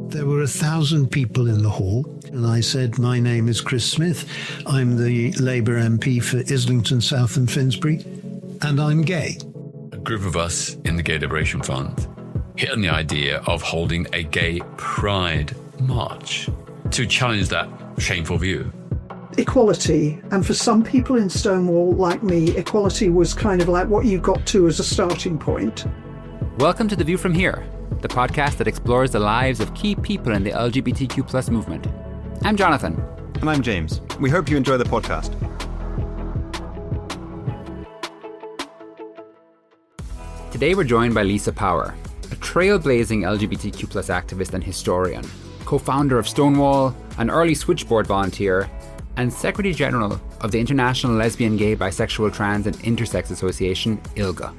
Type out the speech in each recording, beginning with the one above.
There were 1,000 people in the hall, and I said, my name is Chris Smith. I'm the Labour MP for Islington South and Finsbury, and I'm gay. A group of us in the Gay Liberation Front hit on the idea of holding a gay pride march to challenge that shameful view. Equality, and for some people in Stonewall like me, equality was kind of like what you got to as a starting point. Welcome to The View From Here, the podcast that explores the lives of key people in the LGBTQ plus movement. I'm Jonathan. And I'm James. We hope you enjoy the podcast. Today we're joined by Lisa Power, a trailblazing LGBTQ plus activist and historian, co-founder of Stonewall, an early Switchboard volunteer, and Secretary General of the International Lesbian, Gay, Bisexual, Trans and Intersex Association, ILGA.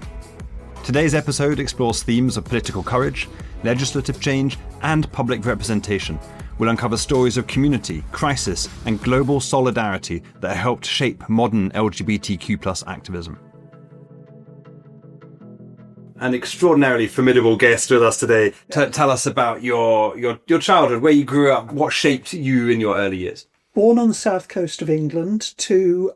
Today's episode explores themes of political courage, legislative change, and public representation. We'll uncover stories of community, crisis, and global solidarity that helped shape modern LGBTQ plus activism. An extraordinarily formidable guest with us today. Tell us about your childhood, where you grew up, what shaped you in your early years. Born on the south coast of England to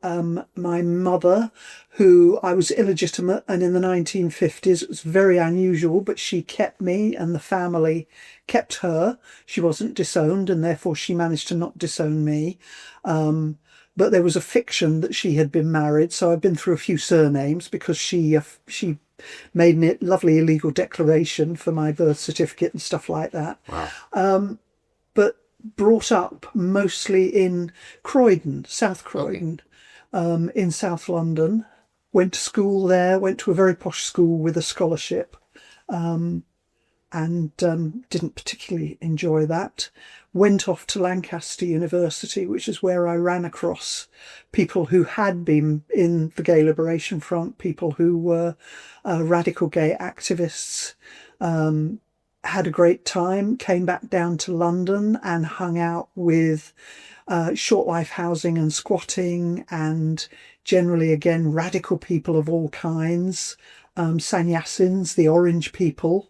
my mother, who I was illegitimate, and in the 1950s it was very unusual, but she kept me and the family kept her. She wasn't disowned, and therefore she managed to not disown me. But there was a fiction that she had been married, so I've been through a few surnames because she made a lovely illegal declaration for my birth certificate and stuff like that. Wow. But brought up mostly in Croydon, South Croydon, in South London. Went to school there, went to a very posh school with a scholarship, and didn't particularly enjoy that. Went off to Lancaster University, which is where I ran across people who had been in the Gay Liberation Front, people who were radical gay activists. Had a great time, came back down to London and hung out with short life housing and squatting, and generally, again, radical people of all kinds, sannyasins, the orange people,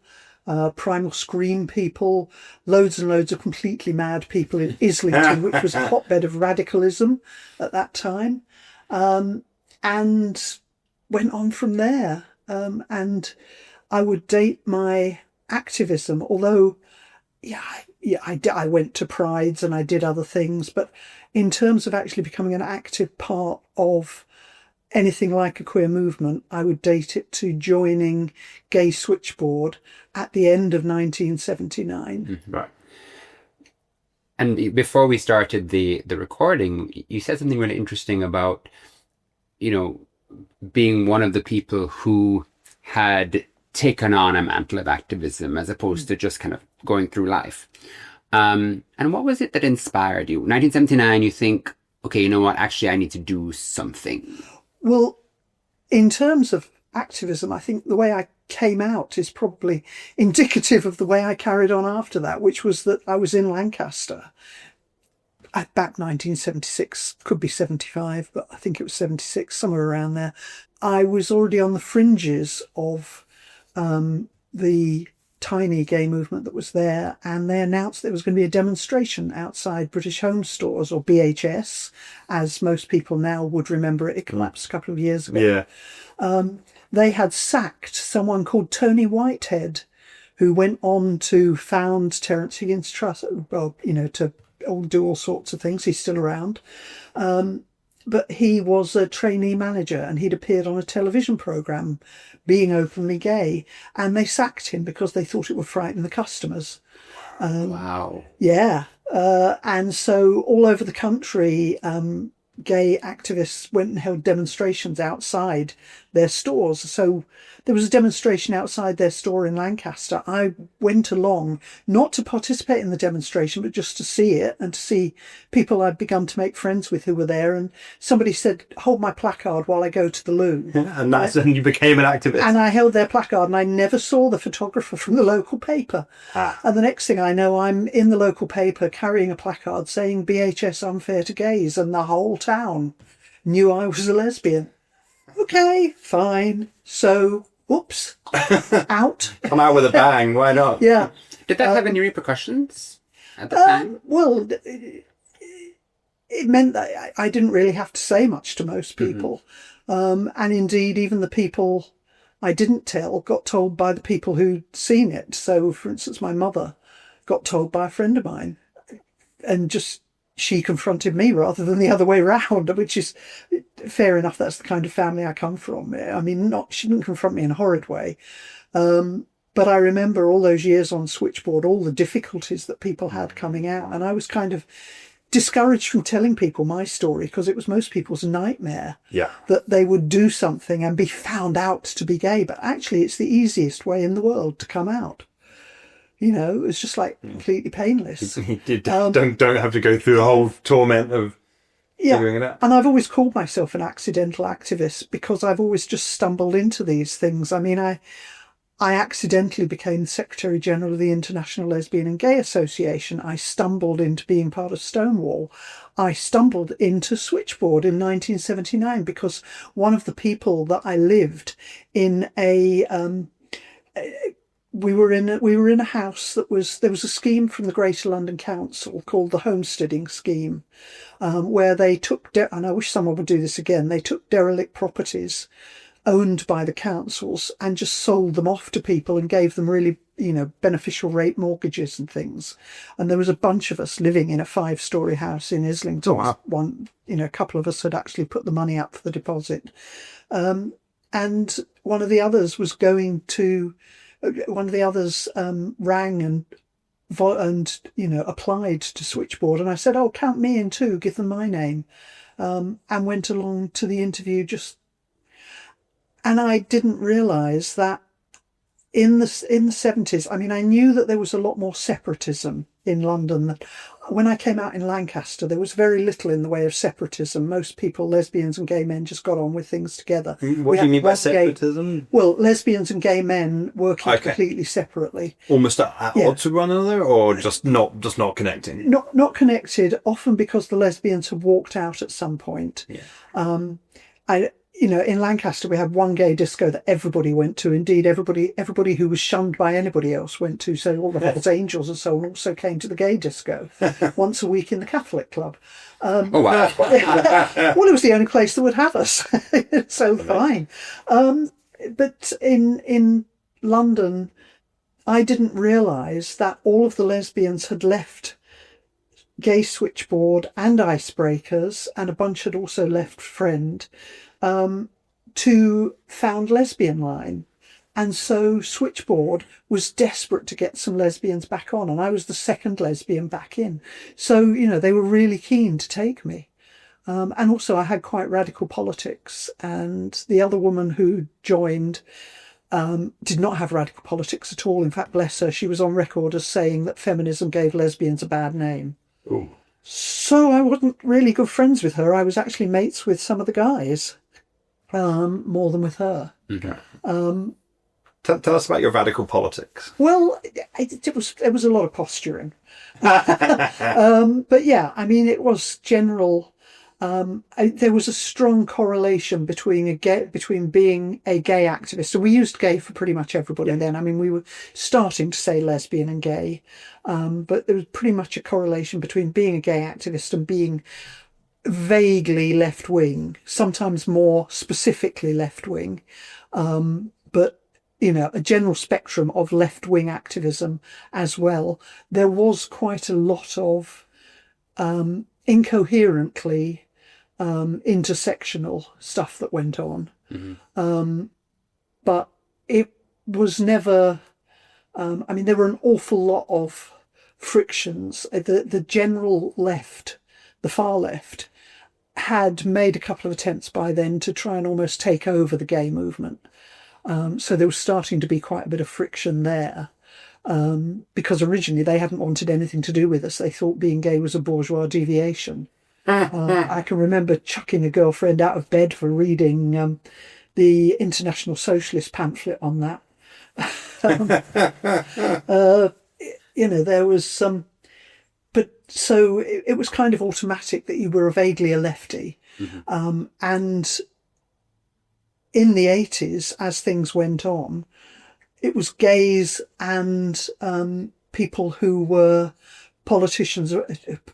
primal scream people, loads and loads of completely mad people in Islington, which was a hotbed of radicalism at that time, and went on from there. And I would date my activism, although I went to prides and I did other things, but in terms of actually becoming an active part of anything like a queer movement, I would date it to joining Gay Switchboard at the end of 1979. Right. And before we started the recording, you said something really interesting about, being one of the people who had taken on a mantle of activism as opposed to just kind of going through life. And what was it that inspired you? 1979, you think, okay, you know what, actually I need to do something. Well, in terms of activism, I think the way I came out is probably indicative of the way I carried on after that, which was that I was in Lancaster. Back 1976, could be 75, but I think it was 76, somewhere around there. I was already on the fringes of the tiny gay movement that was there, and they announced there was going to be a demonstration outside British Home Stores, or BHS, as most people now would remember it. It collapsed a couple of years ago. Yeah. They had sacked someone called Tony Whitehead, who went on to found Terence Higgins Trust, to do all sorts of things. He's still around. But he was a trainee manager, and he'd appeared on a television programme being openly gay, and they sacked him because they thought it would frighten the customers. Wow. Yeah. And so all over the country, gay activists went and held demonstrations outside their stores. So there was a demonstration outside their store in Lancaster. I went along, not to participate in the demonstration, but just to see it and to see people I'd begun to make friends with who were there. And somebody said, hold my placard while I go to the loo. And that's when you became an activist. And I held their placard, and I never saw the photographer from the local paper. And the next thing I know, I'm in the local paper carrying a placard saying BHS unfair to gays, and the whole town knew I was a lesbian. Okay, fine. So, whoops, out. Come out with a bang, why not? Yeah. Did that have any repercussions at the time? Well, it meant that I didn't really have to say much to most people. And indeed, even the people I didn't tell got told by the people who'd seen it. So, for instance, my mother got told by a friend of mine, and just she confronted me rather than the other way around, which is fair enough. That's the kind of family I come from. I mean, she didn't confront me in a horrid way. But I remember all those years on Switchboard, all the difficulties that people had coming out. And I was kind of discouraged from telling people my story because it was most people's nightmare that they would do something and be found out to be gay. But actually, it's the easiest way in the world to come out. You know, it's just like completely painless. You don't have to go through the whole torment of figuring it out. And I've always called myself an accidental activist because I've always just stumbled into these things. I mean, I accidentally became the Secretary General of the International Lesbian and Gay Association. I stumbled into being part of Stonewall. I stumbled into Switchboard in 1979 because one of the people that I lived in we were in a house there was a scheme from the Greater London Council called the Homesteading Scheme, where they took, and I wish someone would do this again, they took derelict properties owned by the councils and just sold them off to people and gave them really, beneficial rate mortgages and things. And there was a bunch of us living in a 5-story house in Islington. Oh, wow. A couple of us had actually put the money up for the deposit. And one of the others rang and applied to Switchboard, and I said, "Oh, count me in too, give them my name," and went along to the interview and I didn't realise that in the 70s, I mean, I knew that there was a lot more separatism in London. When I came out in Lancaster, there was very little in the way of separatism. Most people, lesbians and gay men, just got on with things together. What do you mean by separatism? Well, lesbians and gay men working completely separately. Almost at odds with one another, or just not connecting? Not connected, often because the lesbians have walked out at some point. In Lancaster, we had one gay disco that everybody went to. Indeed, everybody who was shunned by anybody else went to. So all the Hells Angels and so on also came to the gay disco once a week in the Catholic club. Oh, wow. Well, it was the only place that would have us. So fine. But in London, I didn't realise that all of the lesbians had left Gay Switchboard and Icebreakers, and a bunch had also left Friend, to found Lesbian Line. And so Switchboard was desperate to get some lesbians back on, and I was the second lesbian back in. So, they were really keen to take me. And also I had quite radical politics, and the other woman who joined did not have radical politics at all. In fact, bless her, she was on record as saying that feminism gave lesbians a bad name. Ooh. So I wasn't really good friends with her. I was actually mates with some of the guys, more than with her. Okay. Tell us about your radical politics. Well, it was a lot of posturing. But yeah, I mean, it was general. There was a strong correlation between being a gay activist. So we used gay for pretty much everybody then. I mean, we were starting to say lesbian and gay, but there was pretty much a correlation between being a gay activist and being vaguely left-wing, sometimes more specifically left-wing, but a general spectrum of left-wing activism as well. There was quite a lot of incoherently intersectional stuff that went on. But it was never, there were an awful lot of frictions. The general left, the far left, had made a couple of attempts by then to try and almost take over the gay movement. So there was starting to be quite a bit of friction there. Because originally they hadn't wanted anything to do with us. They thought being gay was a bourgeois deviation. I can remember chucking a girlfriend out of bed for reading the International Socialist pamphlet on that. There was some... But so it was kind of automatic that you were vaguely a lefty. And in the 80s, as things went on, it was gays and people who were politicians,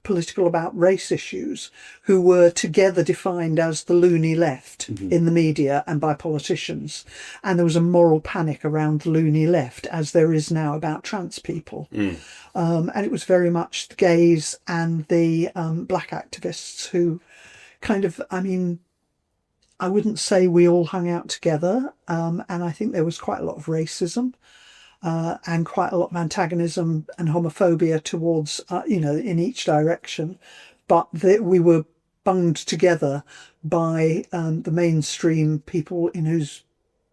political about race issues, who were together defined as the loony left in the media and by politicians. And there was a moral panic around the loony left, as there is now about trans people. And it was very much the gays and the black activists who kind of, I mean, I wouldn't say we all hung out together. And I think there was quite a lot of racism. And quite a lot of antagonism and homophobia towards, in each direction. But we were bunged together by the mainstream people in whose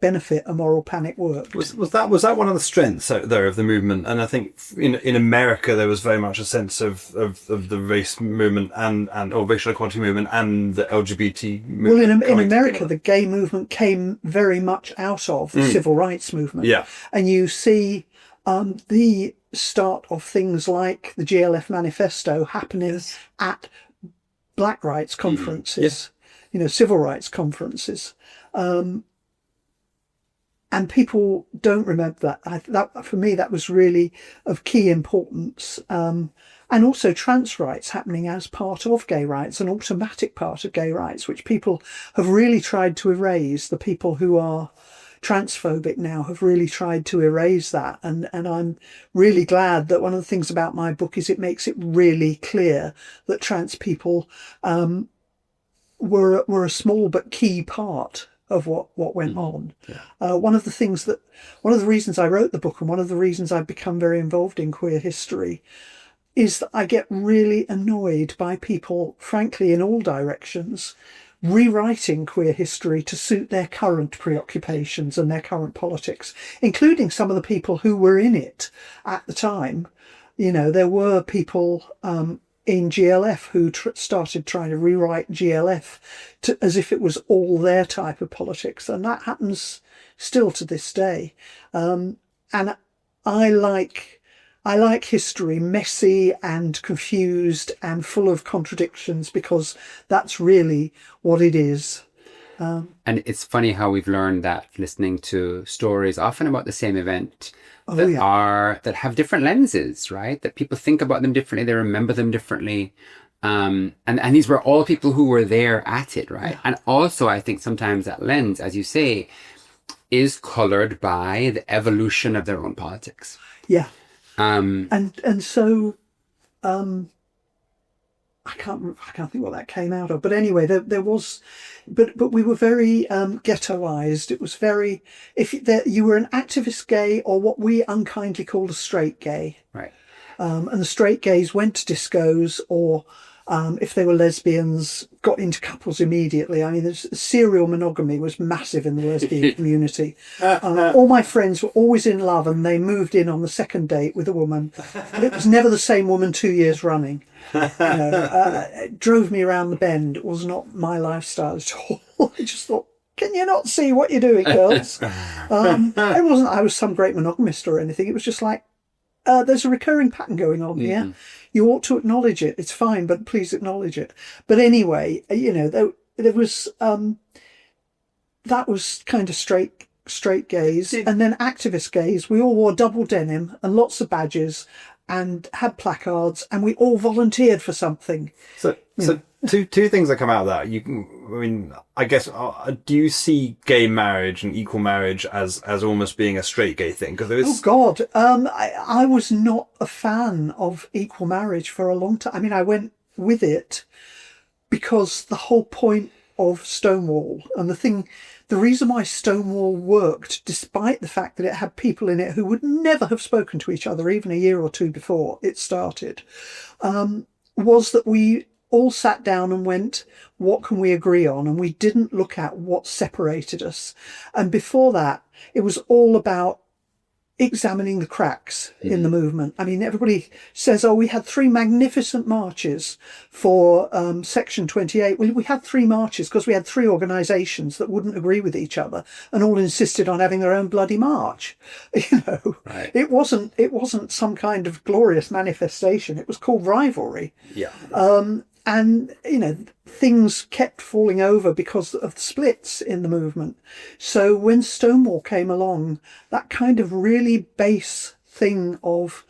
benefit a moral panic worked. Was that one of the strengths out there of the movement? And I think in America there was very much a sense of the race movement or racial equality movement and the LGBT movement. Well, in America, the gay movement came very much out of the civil rights movement. Yeah. And you see the start of things like the GLF manifesto happening at black rights conferences, civil rights conferences. And people don't remember that. That for me, that was really of key importance. And also trans rights happening as part of gay rights, an automatic part of gay rights, which people have really tried to erase. The people who are transphobic now have really tried to erase that. And I'm really glad that one of the things about my book is it makes it really clear that trans people were a small but key part of what went on. One of the reasons I wrote the book and one of the reasons I've become very involved in queer history is that I get really annoyed by people, frankly, in all directions, rewriting queer history to suit their current preoccupations and their current politics, including some of the people who were in it at the time. There were people in GLF who started trying to rewrite GLF as if it was all their type of politics. And that happens still to this day. And I like history messy and confused and full of contradictions, because that's really what it is. And it's funny how we've learned that listening to stories often about the same event that have different lenses, right? That people think about them differently, they remember them differently. And these were all people who were there at it, right? And also I think sometimes that lens, as you say, is colored by the evolution of their own politics. Yeah. And so I can't think what that came out of. But anyway, there was, but we were very ghettoized. It was very, you were an activist gay or what we unkindly called a straight gay. Right. And the straight gays went to discos or if they were lesbians, got into couples immediately. I mean, serial monogamy was massive in the lesbian community. All my friends were always in love and they moved in on the second date with a woman. But it was never the same woman 2 years running. It drove me around the bend. It was not my lifestyle at all. I just thought, can you not see what you're doing, girls? It wasn't I was some great monogamist or anything. It was just like, there's a recurring pattern going on here. You ought to acknowledge it. It's fine, but please acknowledge it. But anyway, there was that was kind of straight gays, and then activist gays. We all wore double denim and lots of badges, and had placards, and we all volunteered for something. So two things that come out of that. I guess, do you see gay marriage and equal marriage as almost being a straight gay thing? Because there is... Oh God, I was not a fan of equal marriage for a long time. I mean, I went with it because the whole point of Stonewall and the reason why Stonewall worked, despite the fact that it had people in it who would never have spoken to each other even a year or two before it started, was that we all sat down and went, what can we agree on? And we didn't look at what separated us. And before that, it was all about examining the cracks in the movement. I mean, everybody says, we had 3 magnificent marches for Section 28. Well, we had 3 marches because we had 3 organisations that wouldn't agree with each other and all insisted on having their own bloody march. Right. It wasn't some kind of glorious manifestation. It was called rivalry. Yeah. And, things kept falling over because of the splits in the movement. So when Stonewall came along, that kind of really base thing of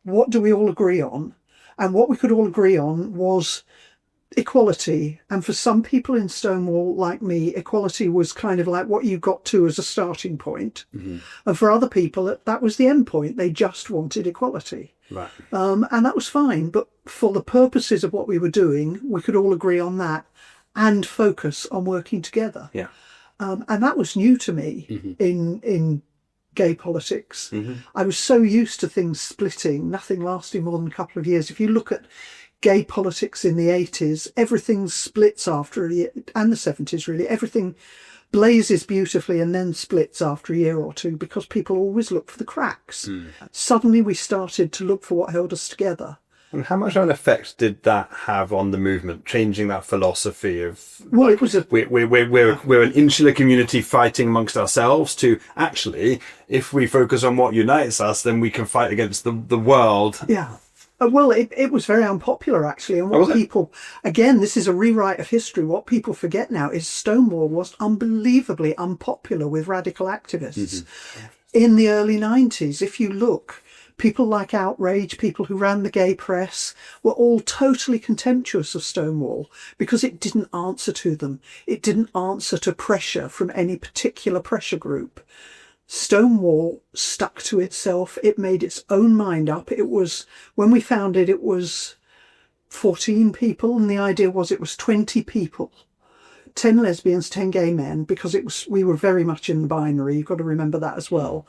what do we all agree on? And what we could all agree on was equality. And for some people in Stonewall, like me, equality was kind of like what you got to as a starting point. And for other people, that was the end point. They just wanted equality. Right. And that was fine. But for the purposes of what we were doing, we could all agree on that and focus on working together. Yeah. And that was new to me in gay politics. I was so used to things splitting, nothing lasting more than a couple of years. If you look at gay politics in the 80s, everything splits after a year, and the 70s really, everything blazes beautifully and then splits after a year or two because people always look for the cracks. Suddenly we started to look for what held us together. And how much of an effect did that have on the movement, changing that philosophy of, Well, it was a we're an insular community fighting amongst ourselves, to actually, if we focus on what unites us, then we can fight against the world. Yeah. Well, it was very unpopular, actually. And what people, again, this is a rewrite of history. What people forget now is Stonewall was unbelievably unpopular with radical activists in the early 90s. If you look, people like Outrage, people who ran the gay press, were all totally contemptuous of Stonewall because it didn't answer to them. It didn't answer to pressure from any particular pressure group. Stonewall stuck to itself. It made its own mind up. It was, when we founded, it was 14 people, and the idea was it was 20 people, 10 lesbians, 10 gay men, because we were very much in the binary. You've got to remember that as well.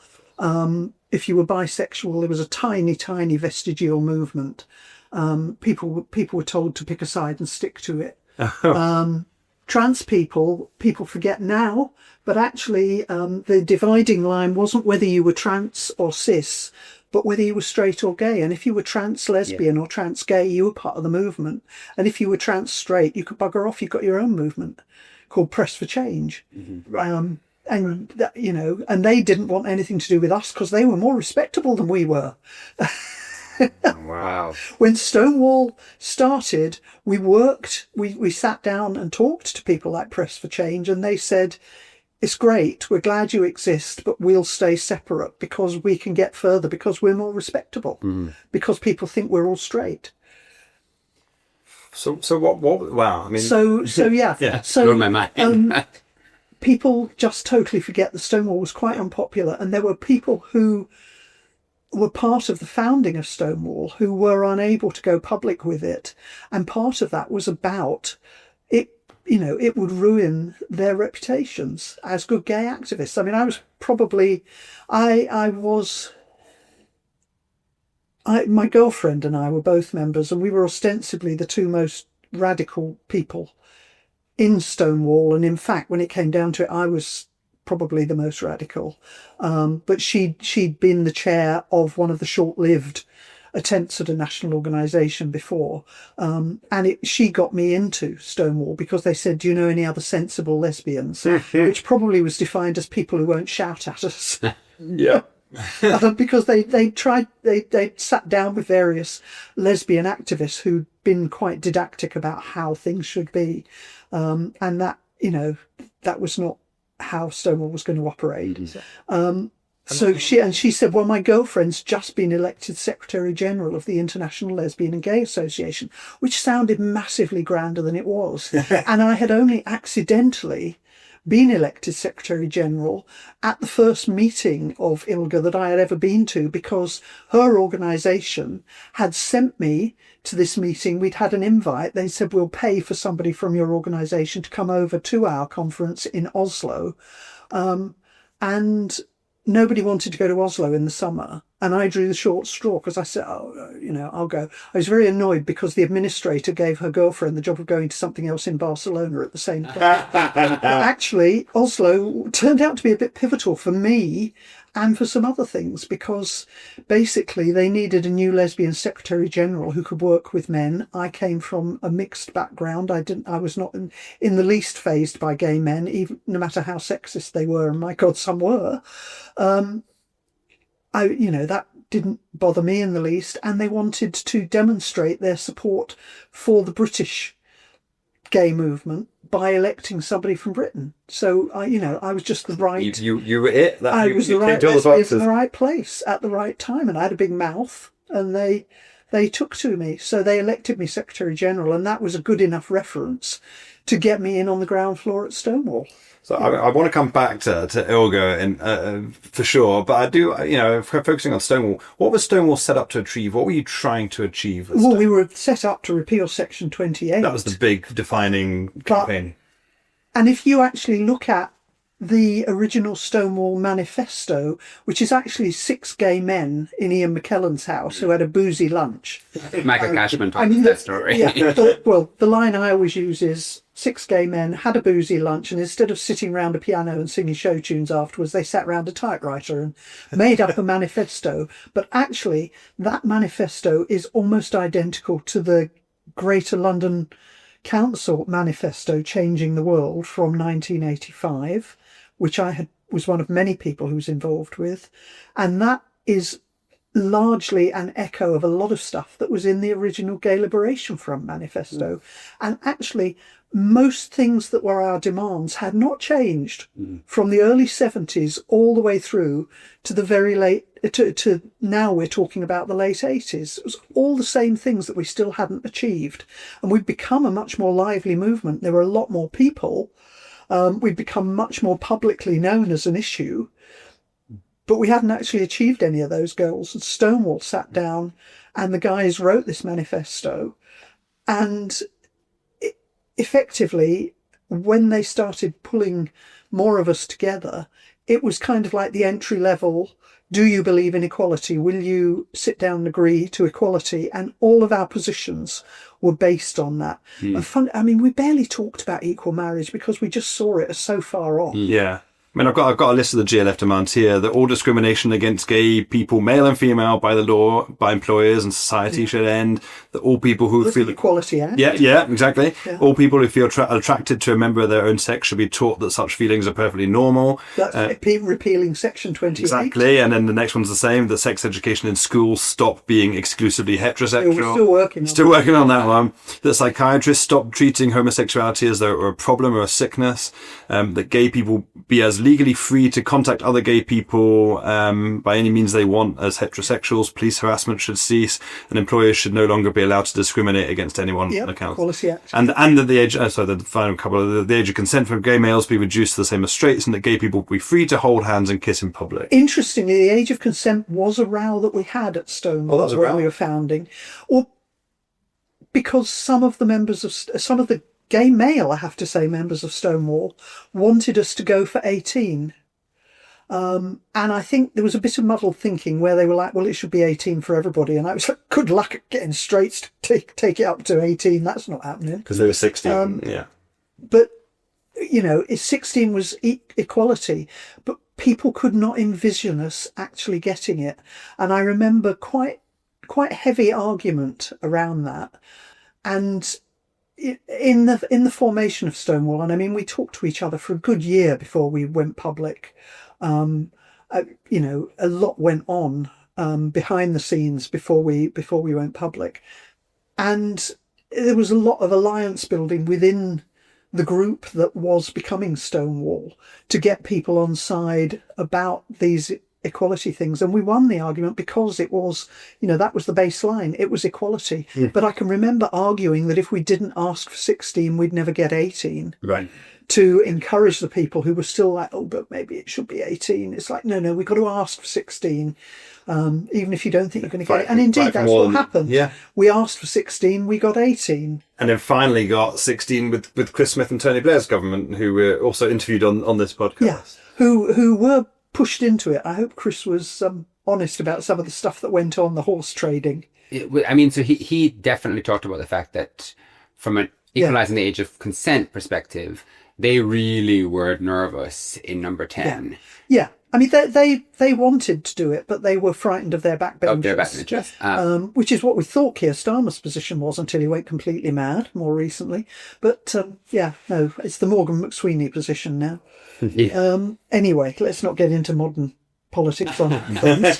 If you were bisexual, there was a tiny, tiny vestigial movement. People were told to pick a side and stick to it. Trans people forget now, but actually the dividing line wasn't whether you were trans or cis, but whether you were straight or gay. And if you were trans lesbian or trans gay, you were part of the movement. And if you were trans straight, you could bugger off. You got your own movement called Press for Change. And that, and they didn't want anything to do with us because they were more respectable than we were. Wow. When Stonewall started, we sat down and talked to people like Press for Change, and they said, it's great, we're glad you exist, but we'll stay separate because we can get further, because we're more respectable, because people think we're all straight. So what, wow, I mean... So yeah. Yeah, so, blew my mind. People just totally forget that Stonewall was quite unpopular, and there were people who were part of the founding of Stonewall who were unable to go public with it. And part of that was about it, it would ruin their reputations as good gay activists. I mean, my girlfriend and I were both members, and we were ostensibly the two most radical people in Stonewall. And in fact, when it came down to it, I was probably the most radical, but she'd been the chair of one of the short-lived attempts at a national organisation before, and she got me into Stonewall because they said, do you know any other sensible lesbians? Which probably was defined as people who won't shout at us. Yeah. Because they sat down with various lesbian activists who'd been quite didactic about how things should be, and that that was not how Stonewall was going to operate. So she said, well, my girlfriend's just been elected Secretary General of the International Lesbian and Gay Association, which sounded massively grander than it was. And I had only accidentally been elected Secretary General at the first meeting of ILGA that I had ever been to, because her organisation had sent me to this meeting. We'd had an invite. They said, we'll pay for somebody from your organisation to come over to our conference in Oslo. And nobody wanted to go to Oslo in the summer. And I drew the short straw because I said, I'll go. I was very annoyed because the administrator gave her girlfriend the job of going to something else in Barcelona at the same time. But actually, Oslo turned out to be a bit pivotal for me and for some other things, because basically they needed a new lesbian secretary general who could work with men. I came from a mixed background. I was not in the least fazed by gay men, even no matter how sexist they were, and my God, some were. That didn't bother me in the least, and they wanted to demonstrate their support for the British gay movement by electing somebody from Britain. So I was just the right. You were it. I was the right lesbian in the right place at the right time, and I had a big mouth. and they took to me. So they elected me Secretary General, and that was a good enough reference to get me in on the ground floor at Stonewall. So I want to come back to Ilga for sure, but I do, focusing on Stonewall, what was Stonewall set up to achieve? What were you trying to achieve? Well, we were set up to repeal Section 28. That was the big defining campaign. And if you actually look at the original Stonewall manifesto, which is actually 6 gay men in Ian McKellen's house who had a boozy lunch. Michael Cashman told us that story. Yeah, the line I always use is 6 gay men had a boozy lunch, and instead of sitting round a piano and singing show tunes afterwards, they sat round a typewriter and made up a manifesto. But actually, that manifesto is almost identical to the Greater London Council manifesto, Changing the World, from 1985, which was one of many people who was involved with. And that is largely an echo of a lot of stuff that was in the original Gay Liberation Front manifesto. And actually, most things that were our demands had not changed from the early 70s all the way through to the very late, to now we're talking about the late 80s. It was all the same things that we still hadn't achieved. And we'd become a much more lively movement. There were a lot more people. We'd become much more publicly known as an issue. But we hadn't actually achieved any of those goals. And Stonewall sat down and the guys wrote this manifesto. And effectively, when they started pulling more of us together, it was kind of like the entry level. Do you believe in equality? Will you sit down and agree to equality? And all of our positions were based on that. And we barely talked about equal marriage because we just saw it as so far off. Yeah. I mean, I've got a list of the GLF demands here that all discrimination against gay people, male and female, by the law, by employers and society should end. That all people who feel Equality Act. Yeah, exactly. Yeah. All people who feel attracted to a member of their own sex should be taught that such feelings are perfectly normal. That's repealing Section 28. Exactly, and then the next one's the same. That sex education in schools stop being exclusively heterosexual. We're still working on that one. That psychiatrists stop treating homosexuality as though a problem or a sickness. That gay people be as legally free to contact other gay people by any means they want as heterosexuals. Police harassment should cease, and employers should no longer be allowed to discriminate against anyone on account. Equality Act. And that the age, the final couple, the age of consent for gay males be reduced to the same as straights, and that gay people be free to hold hands and kiss in public. Interestingly, the age of consent was a row that we had at Stonewall when we were founding, or because some of the gay male, I have to say, members of Stonewall wanted us to go for 18. And I think there was a bit of muddled thinking where they were like, well, it should be 18 for everybody. And I was like, good luck at getting straights to take it up to 18. That's not happening. Because they were 16, yeah. But, 16 was equality, but people could not envision us actually getting it. And I remember quite heavy argument around that. And in the formation of Stonewall, and I mean, we talked to each other for a good year before we went public. A lot went on behind the scenes before we went public, and there was a lot of alliance building within the group that was becoming Stonewall to get people on side about these equality things. And we won the argument because it was, that was the baseline. It was equality. Yeah. But I can remember arguing that if we didn't ask for 16, we'd never get 18. Right. To encourage the people who were still like, oh, but maybe it should be 18. It's like, no, we've got to ask for 16, even if you don't think you're going to get it. And indeed, that's what happened. Yeah. We asked for 16, we got 18. And then finally got 16 with Chris Smith and Tony Blair's government, who were also interviewed on this podcast. Yeah, who were pushed into it. I hope Chris was honest about some of the stuff that went on, the horse trading. So he definitely talked about the fact that from an equalising the age of consent perspective, they really were nervous in number 10. Yeah. I mean, they wanted to do it, but they were frightened of their backbenchers. Which is what we thought Keir Starmer's position was until he went completely mad more recently. But it's the Morgan McSweeney position now. Anyway, let's not get into modern politics on things.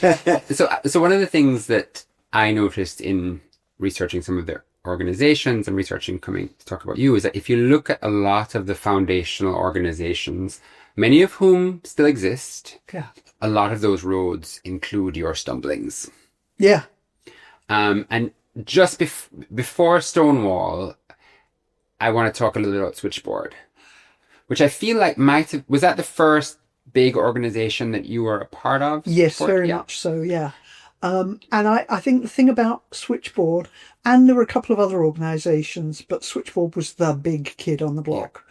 So one of the things that I noticed in researching some of their organizations and researching coming to talk about you is that if you look at a lot of the foundational organizations, many of whom still exist, a lot of those roads include your stumblings. Yeah. And just before Stonewall, I want to talk a little about Switchboard, which I feel like was that the first big organization that you were a part of? Yes, very much so, yeah. And I think the thing about Switchboard, and there were a couple of other organisations, but Switchboard was the big kid on the block,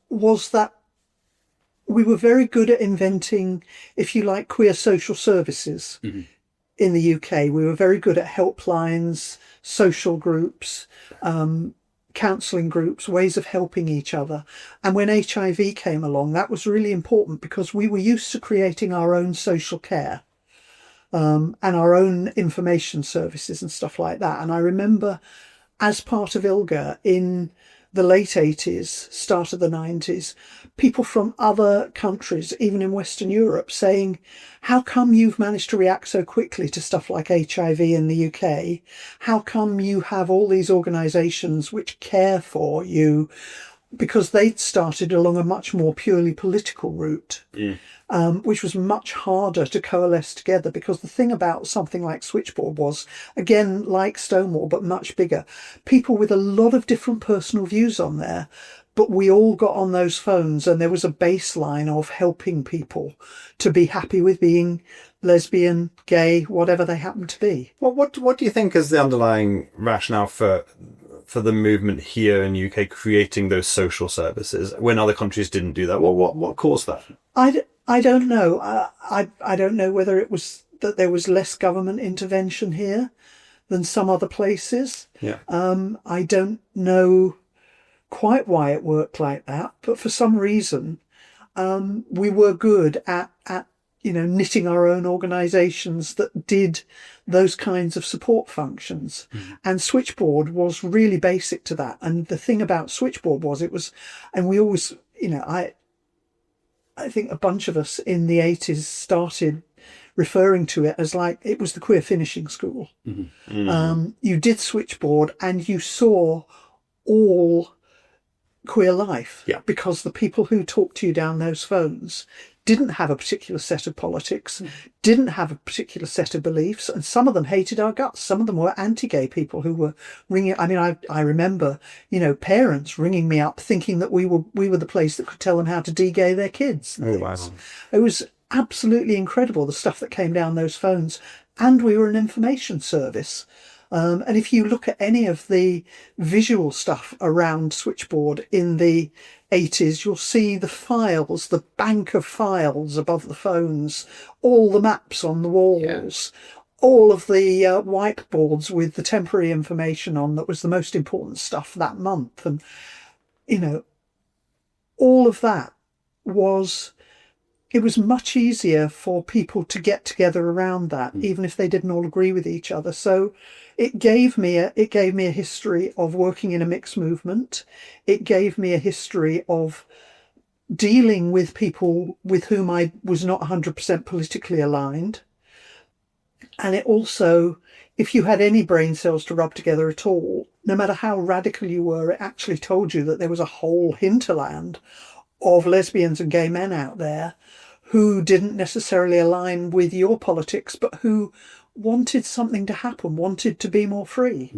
was that we were very good at inventing, if you like, queer social services in the UK. We were very good at helplines, social groups, counselling groups, ways of helping each other. And when HIV came along, that was really important because we were used to creating our own social care. And our own information services and stuff like that. And I remember as part of ILGA in the late 80s, start of the 90s, people from other countries, even in Western Europe, saying, how come you've managed to react so quickly to stuff like HIV in the UK? How come you have all these organisations which care for you? Because they'd started along a much more purely political route, which was much harder to coalesce together. Because the thing about something like Switchboard was, again, like Stonewall, but much bigger, people with a lot of different personal views on there, but we all got on those phones and there was a baseline of helping people to be happy with being lesbian, gay, whatever they happen to be. Well, what do you think is the underlying rationale for the movement here in the UK creating those social services when other countries didn't do that? What caused that? I don't know. I don't know whether it was that there was less government intervention here than some other places. Yeah. I don't know quite why it worked like that, but for some reason, we were good at knitting our own organisations that did those kinds of support functions. And Switchboard was really basic to that. And the thing about Switchboard was and we always, I think a bunch of us in the 80s started referring to it as like it was the queer finishing school. You did Switchboard and you saw all queer life, because the people who talked to you down those phones didn't have a particular set of politics, didn't have a particular set of beliefs, and some of them hated our guts. Some of them were anti-gay people who were ringing. I mean, I remember, parents ringing me up thinking that we were the place that could tell them how to de-gay their kids. Oh, wow. It was absolutely incredible, the stuff that came down those phones. And we were an information service. And if you look at any of the visual stuff around Switchboard in the 80s, you'll see the files, the bank of files above the phones, all the maps on the walls, all of the whiteboards with the temporary information on that was the most important stuff that month. And, all of that it was much easier for people to get together around that, even if they didn't all agree with each other. So it gave me a history of working in a mixed movement. It gave me a history of dealing with people with whom I was not 100% politically aligned. And it also, if you had any brain cells to rub together at all, no matter how radical you were, it actually told you that there was a whole hinterland of lesbians and gay men out there who didn't necessarily align with your politics, but who wanted something to happen, wanted to be more free.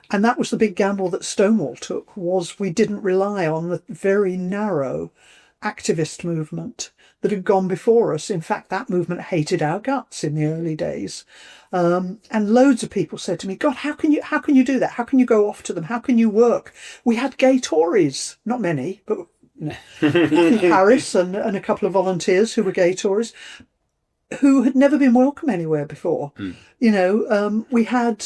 And that was the big gamble that Stonewall took, was we didn't rely on the very narrow activist movement that had gone before us. In fact, that movement hated our guts in the early days. And loads of people said to me, God, how can you do that? How can you go off to them? How can you work? We had gay Tories, not many, but Harris and a couple of volunteers who were gay Tories who had never been welcome anywhere before. We had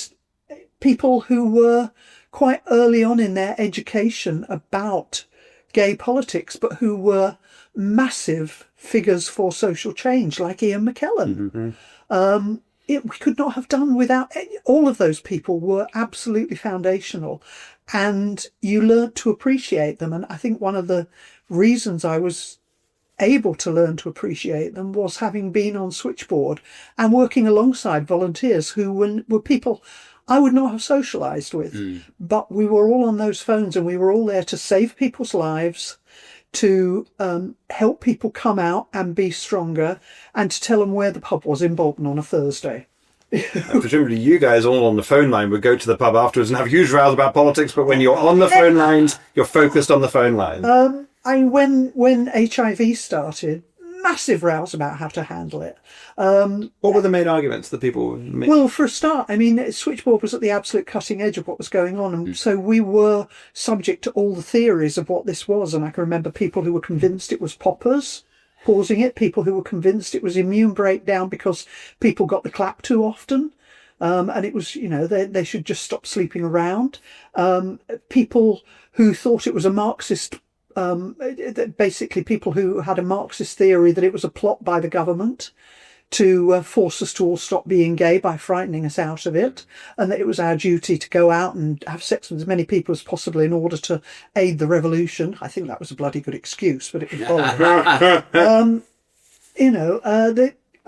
people who were quite early on in their education about gay politics, but who were massive figures for social change, like Ian McKellen. We could not have done without all of those people. Were absolutely foundational, and you learnt to appreciate them. And I think one of the reasons I was able to learn to appreciate them was having been on Switchboard and working alongside volunteers who were people I would not have socialised with. But we were all on those phones and we were all there to save people's lives, to help people come out and be stronger, and to tell them where the pub was in Bolton on a Thursday. And presumably you guys all on the phone line would go to the pub afterwards and have huge rows about politics, but when you're on the phone lines, you're focused on the phone line. When HIV started, massive rows about how to handle it. What were the main arguments that people would make? Well, for a start, I mean, Switchboard was at the absolute cutting edge of what was going on. And so we were subject to all the theories of what this was. And I can remember people who were convinced it was poppers causing it, people who were convinced it was immune breakdown because people got the clap too often. And it was, they should just stop sleeping around. People who thought it was a Marxist, basically people who had a Marxist theory that it was a plot by the government to force us to all stop being gay by frightening us out of it, and that it was our duty to go out and have sex with as many people as possible in order to aid the revolution. I think that was a bloody good excuse, but it was bold.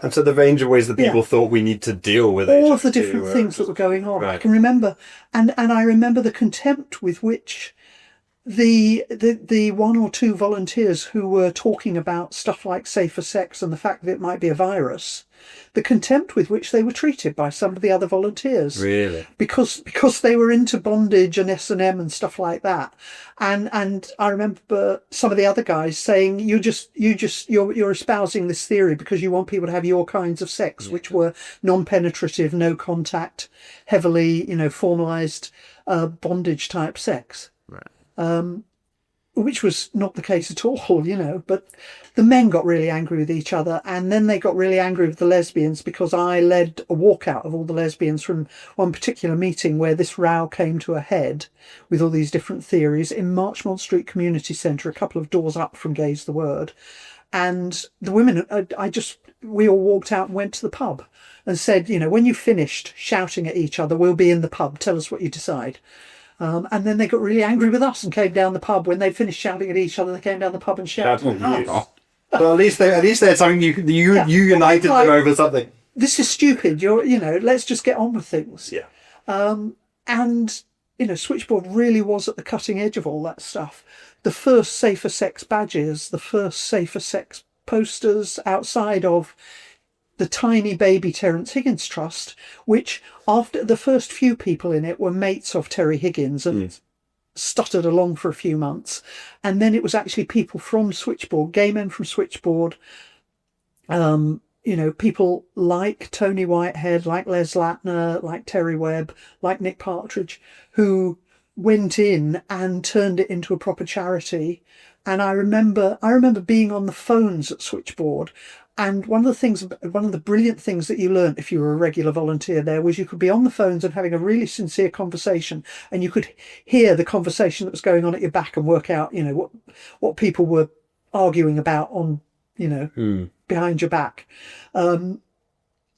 And so the range of ways that people thought we need to deal with all of the different things that were going on. Right. I can remember, and I remember the contempt with which the one or two volunteers who were talking about stuff like safer sex and the fact that it might be a virus, the contempt with which they were treated by some of the other volunteers. Really? Because they were into bondage and S&M and stuff like that. And I remember some of the other guys saying, you're espousing this theory because you want people to have your kinds of sex, which were non-penetrative, no contact, heavily, formalized bondage type sex. Which was not the case at all, but the men got really angry with each other, and then they got really angry with the lesbians because I led a walkout of all the lesbians from one particular meeting where this row came to a head with all these different theories in Marchmont Street Community Centre, a couple of doors up from Gay's the Word. And the women, we all walked out and went to the pub and said, when you've finished shouting at each other, we'll be in the pub, tell us what you decide. And then they got really angry with us and came down the pub. When they finished shouting at each other, they came down the pub and shouted at us. Well, at least they had something you united them over something. This is stupid. Let's just get on with things. Yeah. And Switchboard really was at the cutting edge of all that stuff. The first safer sex badges, the first safer sex posters outside of the tiny baby Terence Higgins Trust, which after the first few people in it were mates of Terry Higgins and stuttered along for a few months. And then it was actually people from Switchboard, gay men from Switchboard, people like Tony Whitehead, like Les Latner, like Terry Webb, like Nick Partridge, who went in and turned it into a proper charity. And I remember being on the phones at Switchboard. And one of the brilliant things that you learned if you were a regular volunteer there was you could be on the phones and having a really sincere conversation, and you could hear the conversation that was going on at your back and work out, what people were arguing about on, behind your back. And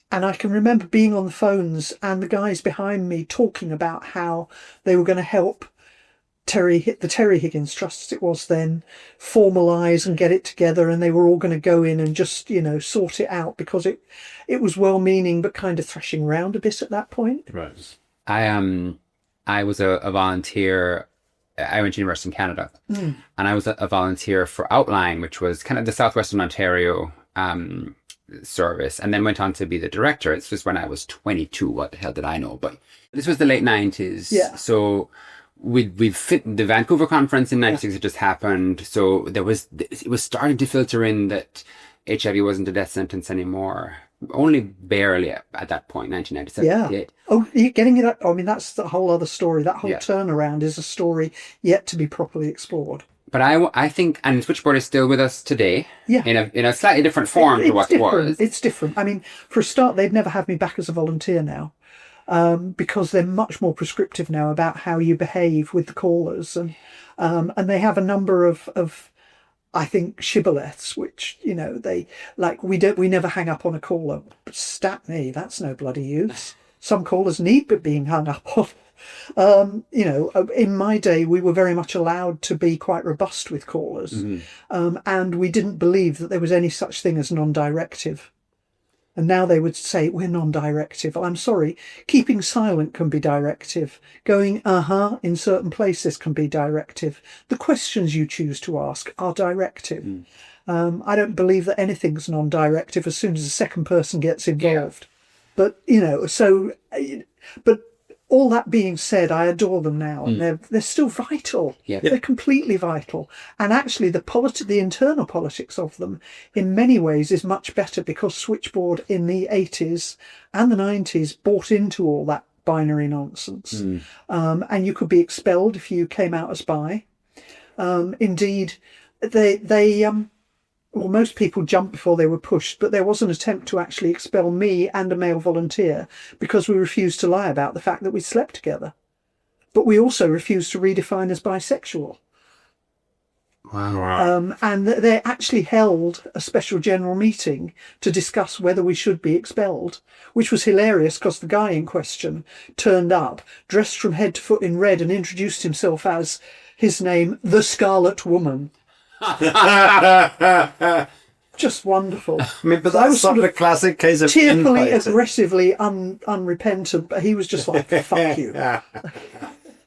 I can remember being on the phones and the guys behind me talking about how they were going to help the Terry Higgins Trust, as it was then, formalise and get it together, and they were all going to go in and just sort it out because it was well-meaning but kind of thrashing around a bit at that point. Right. I was a volunteer. I went to university in Canada, and I was a volunteer for Outline, which was kind of the Southwestern Ontario service, and then went on to be the director. It's just when I was 22. What the hell did I know? But this was the late 90s. Yeah. So we'd fit the Vancouver conference in 96 had just happened. So it was starting to filter in that HIV wasn't a death sentence anymore. Only barely at that point, 1997. Yeah. Oh, you're getting it. I mean, that's the whole other story. That whole turnaround is a story yet to be properly explored. But I think, and Switchboard is still with us today. Yeah. In a slightly different form to what it was. It's different. I mean, for a start, they'd never have me back as a volunteer now. Because they're much more prescriptive now about how you behave with the callers, and they have a number of I think shibboleths, which they like. We never hang up on a caller. But stat me, that's no bloody use. Some callers need being hung up on. In my day, we were very much allowed to be quite robust with callers, and we didn't believe that there was any such thing as non-directive. And now they would say, we're non-directive. Well, I'm sorry, keeping silent can be directive. Going, in certain places can be directive. The questions you choose to ask are directive. I don't believe that anything's non-directive as soon as a second person gets involved. But, but all that being said, I adore them now, and they're still vital. Yeah. They're completely vital. And actually, the internal politics of them, in many ways, is much better because Switchboard in the 80s and the 90s bought into all that binary nonsense. And you could be expelled if you came out as bi. Indeed, most people jumped before they were pushed, but there was an attempt to actually expel me and a male volunteer because we refused to lie about the fact that we slept together. But we also refused to redefine as bisexual. Wow. And they actually held a special general meeting to discuss whether we should be expelled, which was hilarious because the guy in question turned up dressed from head to foot in red and introduced himself as his name, the Scarlet Woman. Just wonderful. I mean, but that's sort of a classic case of tearfully, infighting. aggressively, unrepentant. But he was just like, "Fuck you."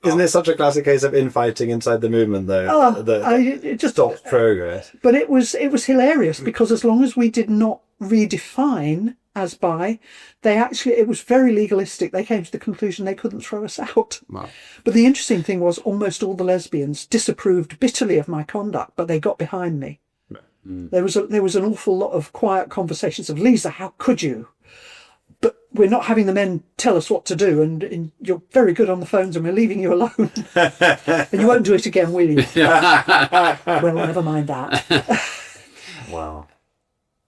Isn't it such a classic case of infighting inside the movement, though? It just stops progress. But it was hilarious because as long as we did not redefine as bi, it was very legalistic. They came to the conclusion they couldn't throw us out. Wow. But the interesting thing was almost all the lesbians disapproved bitterly of my conduct, but they got behind me. There was an awful lot of quiet conversations of, Lisa, how could you? But we're not having the men tell us what to do, and you're very good on the phones, and we're leaving you alone. And you won't do it again, will you? Well, never mind that. Wow.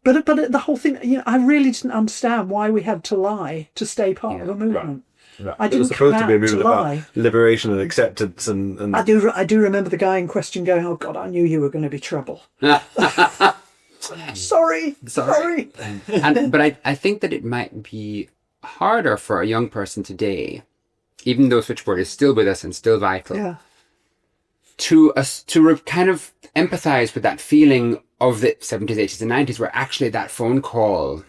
But the whole thing, I really didn't understand why we had to lie to stay part of a movement. Right. I It was didn't supposed come to be a out to movement lie. about liberation and acceptance and I do remember the guy in question going, "Oh God, I knew you were going to be trouble." Sorry. But I think that it might be harder for a young person today, even though Switchboard is still with us and still vital, Yeah. to kind of empathize with that feeling of the 70s, 80s, and 90s, where actually that phone call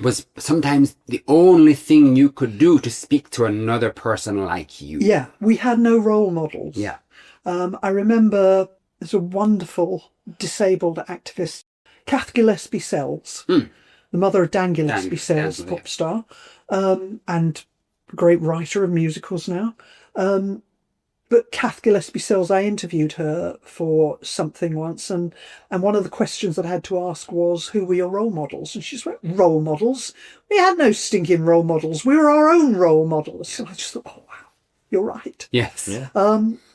was sometimes the only thing you could do to speak to another person like you. Yeah, we had no role models. Yeah. I remember there's a wonderful disabled activist, Kath Gillespie Sells, the mother of Dan Gillespie Sells, Dan, pop star, and a great writer of musicals now. But Kath Gillespie Sells, I interviewed her for something once, and one of the questions that I had to ask was, who were your role models? And she just went, role models? We had no stinking role models. We were our own role models. And I just thought, oh, wow, you're right. Yes. Yeah.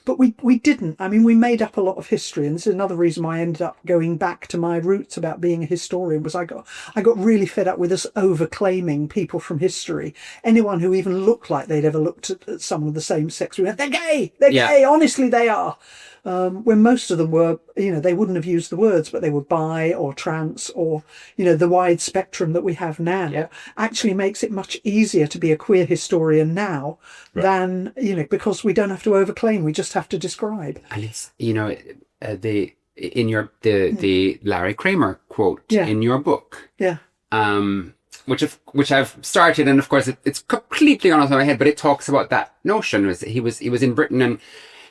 But we didn't. I mean, we made up a lot of history, and this is another reason why I ended up going back to my roots about being a historian. Was I got really fed up with us overclaiming people from history. Anyone who even looked like they'd ever looked at someone of the same sex, we went, they're gay. They're gay. Honestly, they are. When most of them were, they wouldn't have used the words, but they were bi or trans or, the wide spectrum that we have now actually makes it much easier to be a queer historian now than, because we don't have to overclaim, we just have to describe. And it's, the Larry Kramer quote in your book. Yeah. Which I've started, and of course it's completely gone off my head, but it talks about that notion. He was in Britain and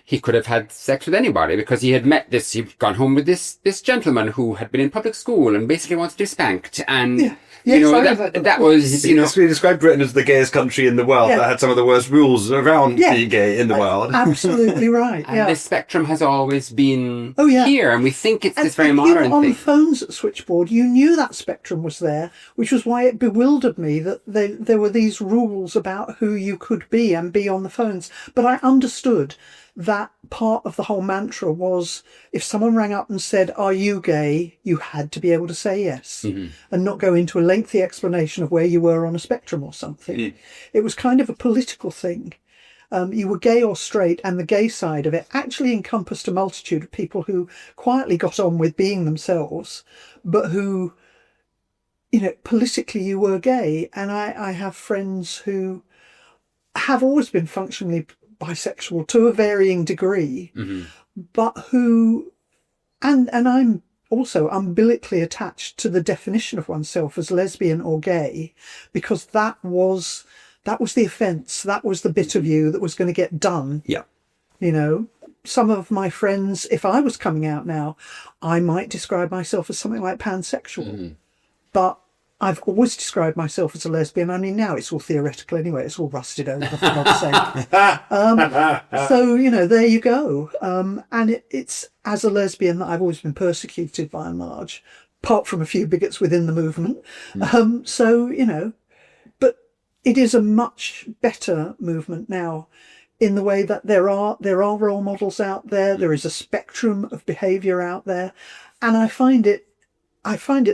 he could have had sex with anybody because he'd gone home with this gentleman who had been in public school and basically wanted to be spanked. And, that was, He described Britain as the gayest country in the world that had some of the worst rules around being gay in the world. Absolutely right. And this spectrum has always been here, and we think it's this very modern on thing. the phones at Switchboard, you knew that spectrum was there, which was why it bewildered me that there were these rules about who you could be and be on the phones. But I understood that part of the whole mantra was if someone rang up and said, "Are you gay?" you had to be able to say yes and not go into a lengthy explanation of where you were on a spectrum or something. It was kind of a political thing. You were gay or straight, and the gay side of it actually encompassed a multitude of people who quietly got on with being themselves, but who, politically you were gay. And I have friends who have always been functionally bisexual to a varying degree, but who, and I'm also umbilically attached to the definition of oneself as lesbian or gay, because that was the offence, that was the bit of you that was going to get done. Yeah. Some of my friends, if I was coming out now, I might describe myself as something like pansexual, but I've always described myself as a lesbian. I mean, now it's all theoretical anyway. It's all rusted over, for God's sake. So, there you go. And it's as a lesbian that I've always been persecuted by and large, apart from a few bigots within the movement. But it is a much better movement now in the way that there are role models out there. There is a spectrum of behaviour out there. And I find it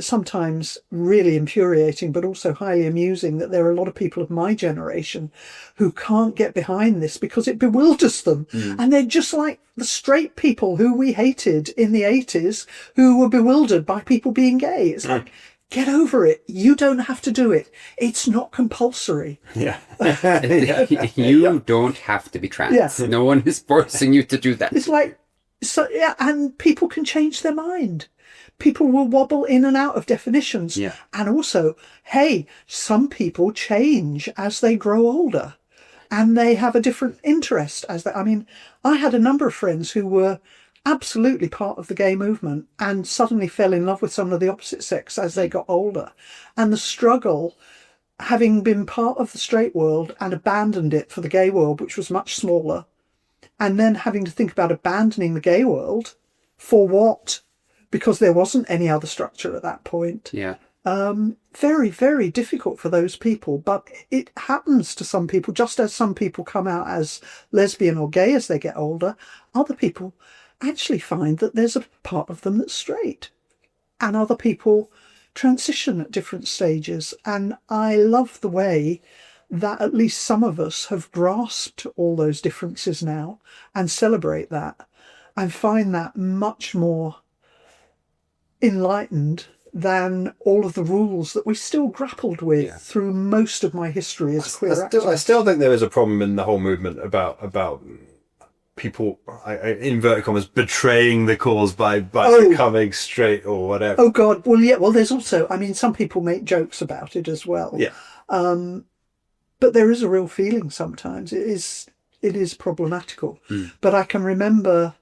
sometimes really infuriating, but also highly amusing that there are a lot of people of my generation who can't get behind this because it bewilders them. And they're just like the straight people who we hated in the 80s who were bewildered by people being gay. It's like, get over it. You don't have to do it. It's not compulsory. Yeah. You don't have to be trans. Yeah. No one is forcing you to do that. It's like, and people can change their mind. People will wobble in and out of definitions. Yeah. And also, hey, some people change as they grow older and they have a different interest I had a number of friends who were absolutely part of the gay movement and suddenly fell in love with someone of the opposite sex as they got older. And the struggle, having been part of the straight world and abandoned it for the gay world, which was much smaller, and then having to think about abandoning the gay world for what? Because there wasn't any other structure at that point. Yeah. Very, very difficult for those people. But it happens to some people, just as some people come out as lesbian or gay as they get older, other people actually find that there's a part of them that's straight. And other people transition at different stages. And I love the way that at least some of us have grasped all those differences now and celebrate that and find that much more enlightened than all of the rules that we still grappled with through most of my history as queer activists. I still think there is a problem in the whole movement about people, I inverted commas, betraying the cause by becoming straight or whatever. Oh God, well there's also, some people make jokes about it as well. Yeah. But there is a real feeling sometimes. It is problematical. But I can remember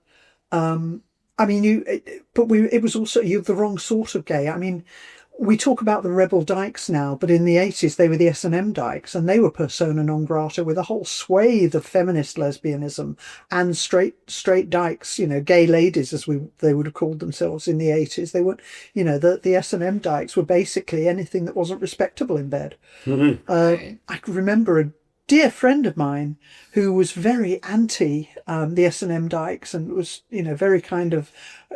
it was also the wrong sort of gay. We talk about the rebel dykes now, but in the 80s they were the S&M dykes, and they were persona non grata with a whole swathe of feminist lesbianism and straight dykes, gay ladies as they would have called themselves in the 80s. They weren't, the S&M dykes were basically anything that wasn't respectable in bed. I can remember a dear friend of mine who was very anti the S&M dykes and was, very kind of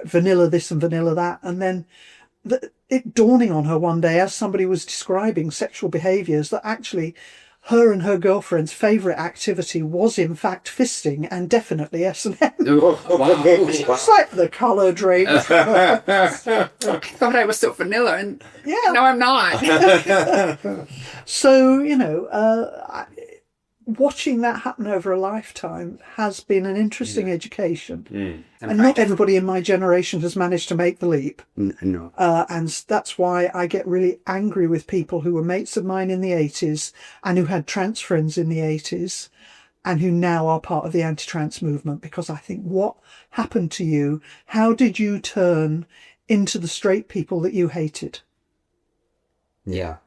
vanilla this and vanilla that. And then it dawning on her one day as somebody was describing sexual behaviours that actually her and her girlfriend's favourite activity was in fact fisting and definitely S&M. It's like the colour drapes. I thought I was so vanilla and no, I'm not. So, watching that happen over a lifetime has been an interesting education. And not everybody in my generation has managed to make the leap. No. And that's why I get really angry with people who were mates of mine in the 80s and who had trans friends in the 80s and who now are part of the anti-trans movement, because I think, what happened to you? How did you turn into the straight people that you hated? Yeah.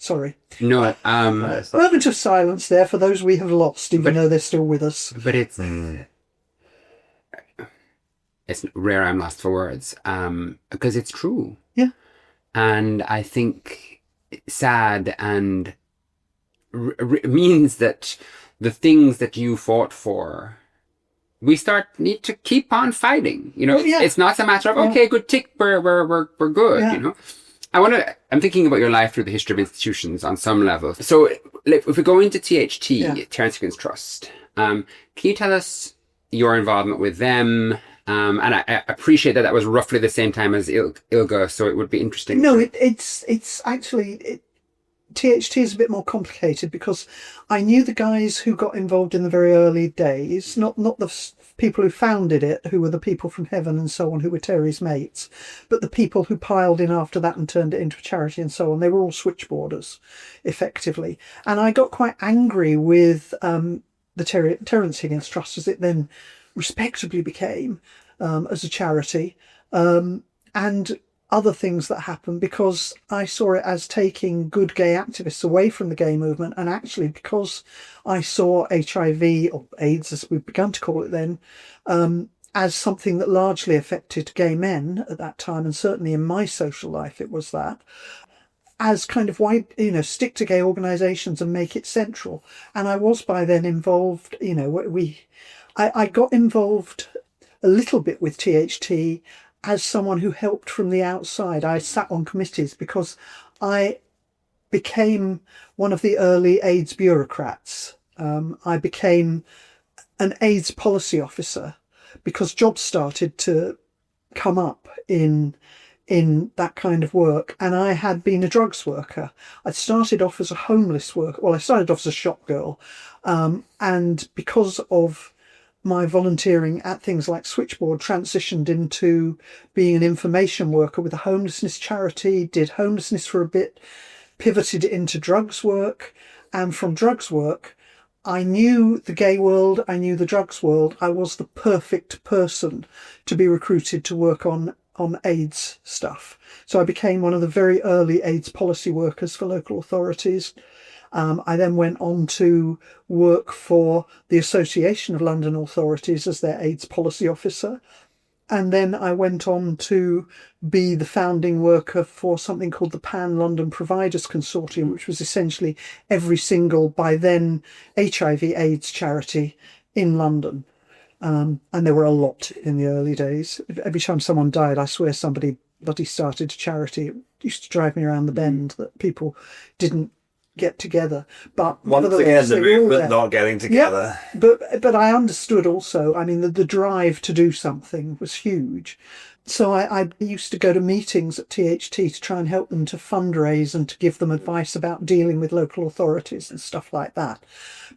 Sorry. No. Moment of silence there for those we have lost, even though they're still with us. But it's rare I'm lost for words, because it's true. Yeah. And I think sad and means that the things that you fought for, we need to keep on fighting. It's not a matter of okay, good tick, we're good. Yeah. I'm thinking about your life through the history of institutions on some level. So if we go into THT, Terence Higgins Trust, can you tell us your involvement with them? And I appreciate that was roughly the same time as ILGA, so it would be interesting. No, it's actually, THT is a bit more complicated because I knew the guys who got involved in the very early days, not the people who founded it, who were the people from Heaven and so on, who were Terry's mates, but the people who piled in after that and turned it into a charity and so on. They were all switchboarders, effectively. And I got quite angry with the Terence Higgins Trust, as it then respectably became as a charity. And other things that happened, because I saw it as taking good gay activists away from the gay movement, and actually because I saw HIV, or AIDS as we've begun to call it then, as something that largely affected gay men at that time, and certainly in my social life it was that, as kind of why, stick to gay organisations and make it central. And I was by then involved, I got involved a little bit with THT as someone who helped from the outside. I sat on committees because I became one of the early AIDS bureaucrats. I became an AIDS policy officer because jobs started to come up in that kind of work. And I had been a drugs worker. I started off as a homeless worker. Well, I started off as a shop girl. And because of my volunteering at things like Switchboard, transitioned into being an information worker with a homelessness charity, did homelessness for a bit, pivoted into drugs work. And from drugs work, I knew the gay world, I knew the drugs world. I was the perfect person to be recruited to work on AIDS stuff. So I became one of the very early AIDS policy workers for local authorities. I then went on to work for the Association of London Authorities as their AIDS policy officer. And then I went on to be the founding worker for something called the Pan-London Providers Consortium, which was essentially every single, by then, HIV AIDS charity in London. And there were a lot in the early days. Every time someone died, I swear somebody bloody started a charity. It used to drive me around the bend that people didn't get together. But once again, the movement not getting together. Yeah, but I understood also, I mean, the drive to do something was huge. So I used to go to meetings at THT to try and help them to fundraise and to give them advice about dealing with local authorities and stuff like that,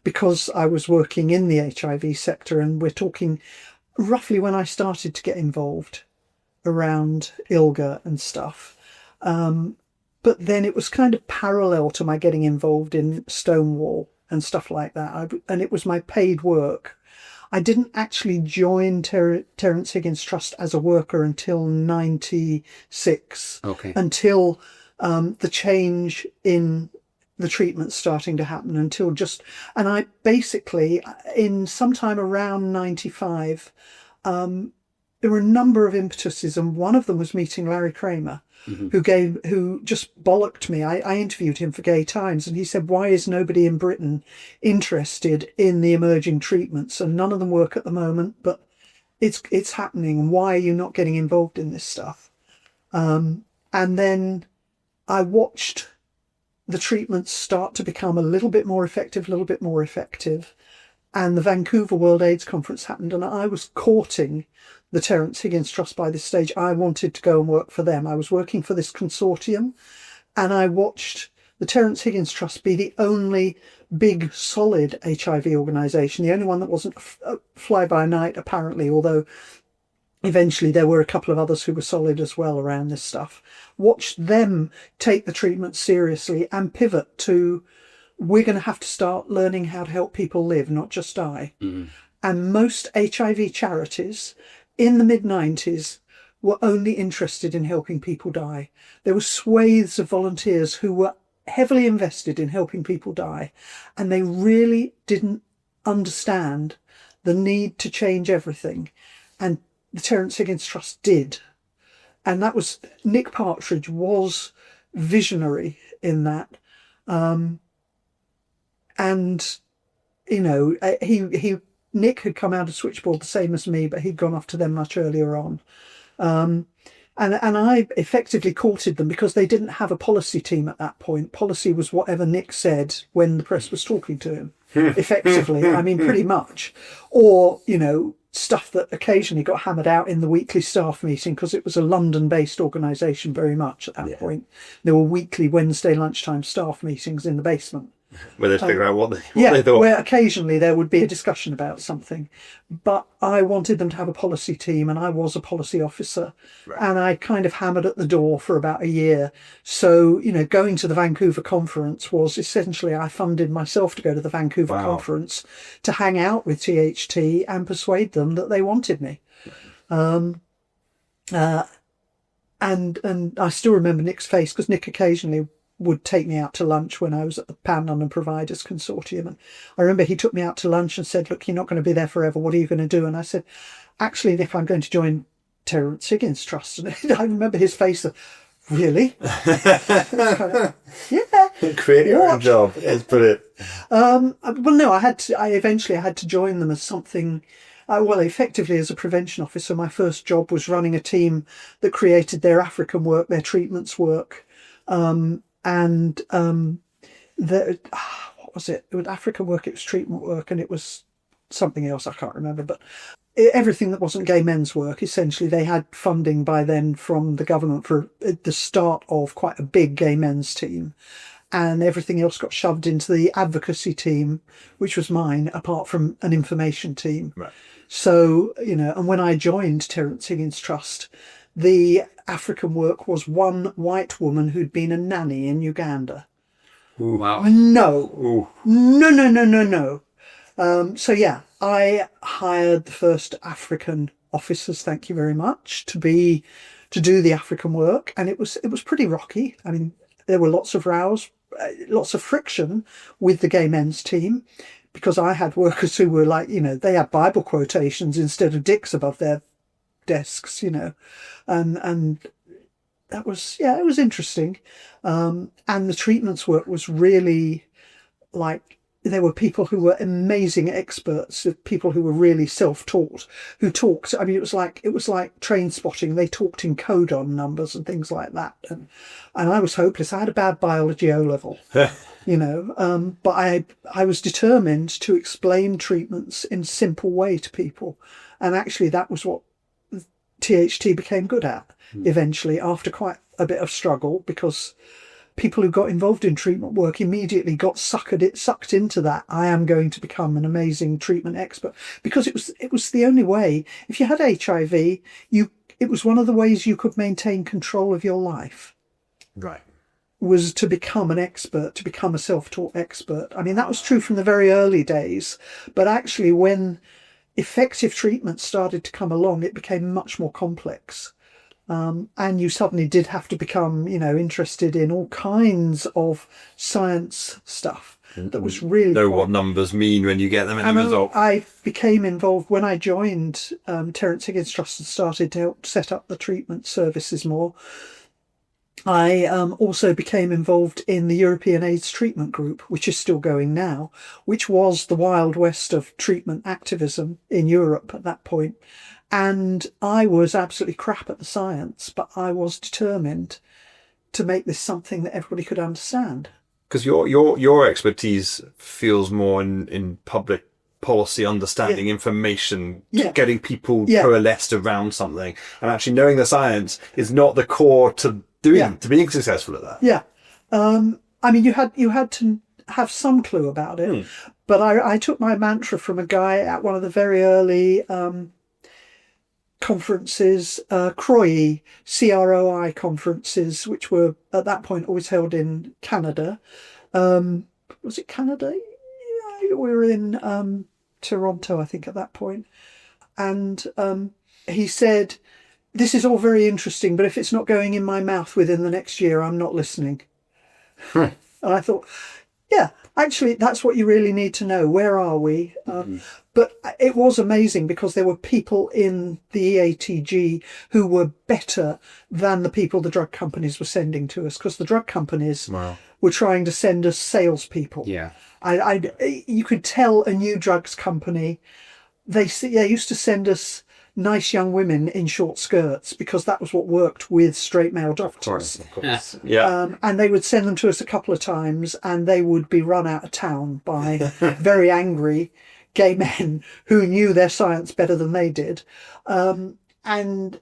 because I was working in the HIV sector. And we're talking roughly when I started to get involved around ILGA and stuff. But then it was kind of parallel to my getting involved in Stonewall and stuff like that. And it was my paid work. I didn't actually join Terence Higgins Trust as a worker until 96. Okay. Until the change in the treatment starting to happen, and I basically, in sometime around 95, there were a number of impetuses, and one of them was meeting Larry Kramer, who just bollocked me. I interviewed him for Gay Times, and he said, why is nobody in Britain interested in the emerging treatments? And none of them work at the moment, but it's happening. And why are you not getting involved in this stuff? And then I watched the treatments start to become a little bit more effective. And the Vancouver World AIDS Conference happened, and I was courting the Terence Higgins Trust by this stage. I wanted to go and work for them. I was working for this consortium, and I watched the Terence Higgins Trust be the only big, solid HIV organisation, the only one that wasn't a fly-by-night, apparently, although eventually there were a couple of others who were solid as well around this stuff. Watched them take the treatment seriously and pivot to, we're going to have to start learning how to help people live, not just die. And most HIV charities in the mid-90s were only interested in helping people die. There were swathes of volunteers who were heavily invested in helping people die, and they really didn't understand the need to change everything. And the Terence Higgins Trust did. And that was, Nick Partridge was visionary in that. And, Nick had come out of Switchboard the same as me, but he'd gone off to them much earlier on. And I effectively courted them because they didn't have a policy team at that point. Policy was whatever Nick said when the press was talking to him, effectively. I mean, pretty much. Or, stuff that occasionally got hammered out in the weekly staff meeting, because it was a London-based organisation very much at that point. There were weekly Wednesday lunchtime staff meetings in the basement. Where they'd figure out what they thought. Where occasionally there would be a discussion about something. But I wanted them to have a policy team, and I was a policy officer. Right. And I kind of hammered at the door for about a year. So, going to the Vancouver conference was essentially, I funded myself to go to the Vancouver conference to hang out with THT and persuade them that they wanted me. And I still remember Nick's face, because Nick occasionally would take me out to lunch when I was at the Pan London Providers Consortium. And I remember he took me out to lunch and said, look, you're not going to be there forever. What are you going to do? And I said, actually, Nick, I'm going to join Terence Higgins Trust. And I remember his face of, really? Yeah. Create your own job. It's brilliant. Well, no, I eventually had to join them as something, effectively as a prevention officer. My first job was running a team that created their African work, their treatments work. What was it? It was African work, it was treatment work, and it was something else, I can't remember. But everything that wasn't gay men's work, essentially, they had funding by then from the government for the start of quite a big gay men's team. And everything else got shoved into the advocacy team, which was mine, apart from an information team. Right. So, and when I joined Terence Higgins Trust, the African work was one white woman who'd been a nanny in Uganda. Ooh. Wow. No. Ooh. No. So yeah, I hired the first African officers, thank you very much, to do the African work. And it was pretty rocky. I mean, there were lots of rows, lots of friction with the gay men's team, because I had workers who were like, they had Bible quotations instead of dicks above their desks, and that was, it was interesting. And the treatments work was really like, there were people who were amazing experts, people who were really self-taught, who talked. I mean, it was like train spotting. They talked in codon numbers and things like that. And I was hopeless. I had a bad biology O-level, but I was determined to explain treatments in a simple way to people. And actually that was what THT became good at eventually, after quite a bit of struggle, because people who got involved in treatment work immediately got sucked into that. I am going to become an amazing treatment expert, because it was the only way. If you had HIV, it was one of the ways you could maintain control of your life. Right. Was to become an expert, to become a self-taught expert. I mean, that was true from the very early days, but actually when effective treatment started to come along, it became much more complex. And you suddenly did have to become, interested in all kinds of science stuff that was really... Know what numbers mean when you get them in the result. I became involved when I joined Terence Higgins Trust and started to help set up the treatment services more. I also became involved in the European AIDS Treatment Group, which is still going now, which was the Wild West of treatment activism in Europe at that point. And I was absolutely crap at the science, but I was determined to make this something that everybody could understand. Because your expertise feels more in public policy, understanding information, getting people coalesced around something, and actually knowing the science is not the core to being successful at that. Yeah. I mean, you had to have some clue about it, but I took my mantra from a guy at one of the very early conferences, CROI conferences, which were at that point always held in Canada. Was it Canada? Yeah, we were in Toronto, I think, at that point. And he said, this is all very interesting, but if it's not going in my mouth within the next year, I'm not listening. And I thought, yeah, actually, that's what you really need to know. Where are we? But it was amazing, because there were people in the EATG who were better than the people the drug companies were sending to us, because the drug companies were trying to send us salespeople. Yeah. You could tell a new drugs company, they used to send us nice young women in short skirts, because that was what worked with straight male doctors. Of course. Yeah. And they would send them to us a couple of times, and they would be run out of town by very angry gay men who knew their science better than they did. And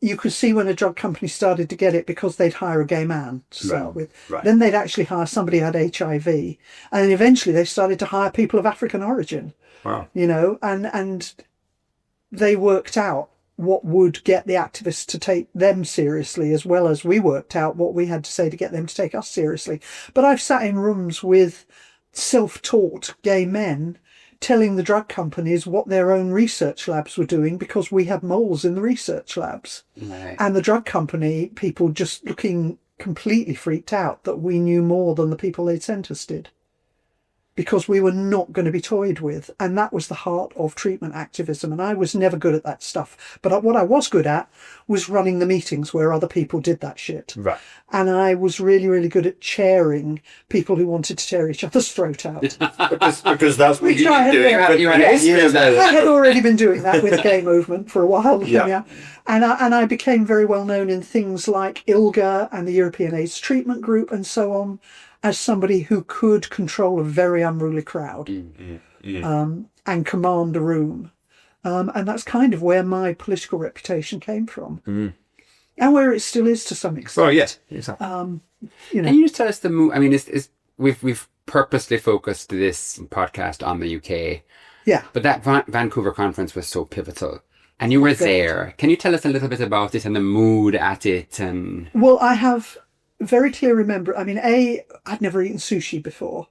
you could see when a drug company started to get it, because they'd hire a gay man to start with. Right. Then they'd actually hire somebody who had HIV. And then eventually they started to hire people of African origin. Wow. And they worked out what would get the activists to take them seriously, as well as we worked out what we had to say to get them to take us seriously. But I've sat in rooms with self-taught gay men telling the drug companies what their own research labs were doing because we had moles in the research labs. Right. And the drug company people just looking completely freaked out that we knew more than the people they'd sent us did, because we were not going to be toyed with. And that was the heart of treatment activism. And I was never good at that stuff. But what I was good at was running the meetings where other people did that shit. Right. And I was really, really good at chairing people who wanted to tear each other's throat out. because that's what Which I you're had- doing. you had a history of that. I had already been doing that with the gay movement for a while. Yeah. And I became very well known in things like ILGA and the European AIDS Treatment Group and so on, as somebody who could control a very unruly crowd and command a room. And that's kind of where my political reputation came from. And where it still is to some extent. Oh, yes. Exactly. You know. Can you just tell us the move? I mean, we've purposely focused this podcast on the UK. Yeah. But that Vancouver conference was so pivotal. And you were there. Can you tell us a little bit about it and the mood at it? And Well, I have very clear remember. I mean, I'd never eaten sushi before.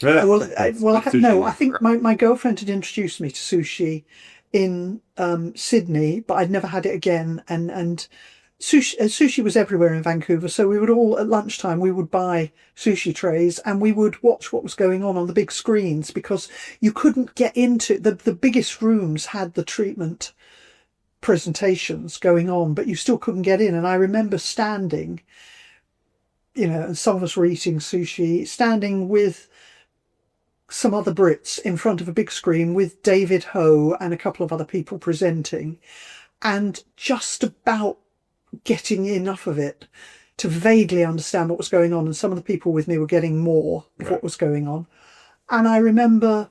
I think my girlfriend had introduced me to sushi in Sydney, but I'd never had it again. And sushi was everywhere in Vancouver, so we would all at lunchtime we would buy sushi trays and we would watch what was going on the big screens, because you couldn't get into the biggest rooms had the treatment presentations going on, but you still couldn't get in. And I remember standing, and some of us were eating sushi, standing with some other Brits in front of a big screen with David Ho and a couple of other people presenting, and just about getting enough of it to vaguely understand what was going on. And some of the people with me were getting more of what was going on. And I remember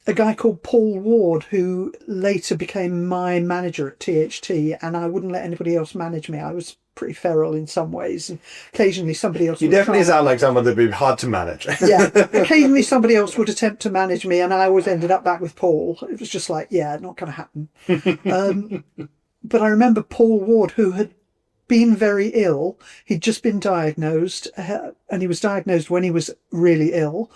a guy called Paul Ward, who later became my manager at THT, and I wouldn't let anybody else manage me. I was pretty feral in some ways, and occasionally somebody else You would definitely try. sound like someone that'd be hard to manage. Yeah, occasionally somebody else would attempt to manage me, and I always ended up back with Paul. It was just like, yeah, not going to happen. But I remember Paul Ward, who had been very ill. He'd just been diagnosed, and he was diagnosed when he was really ill.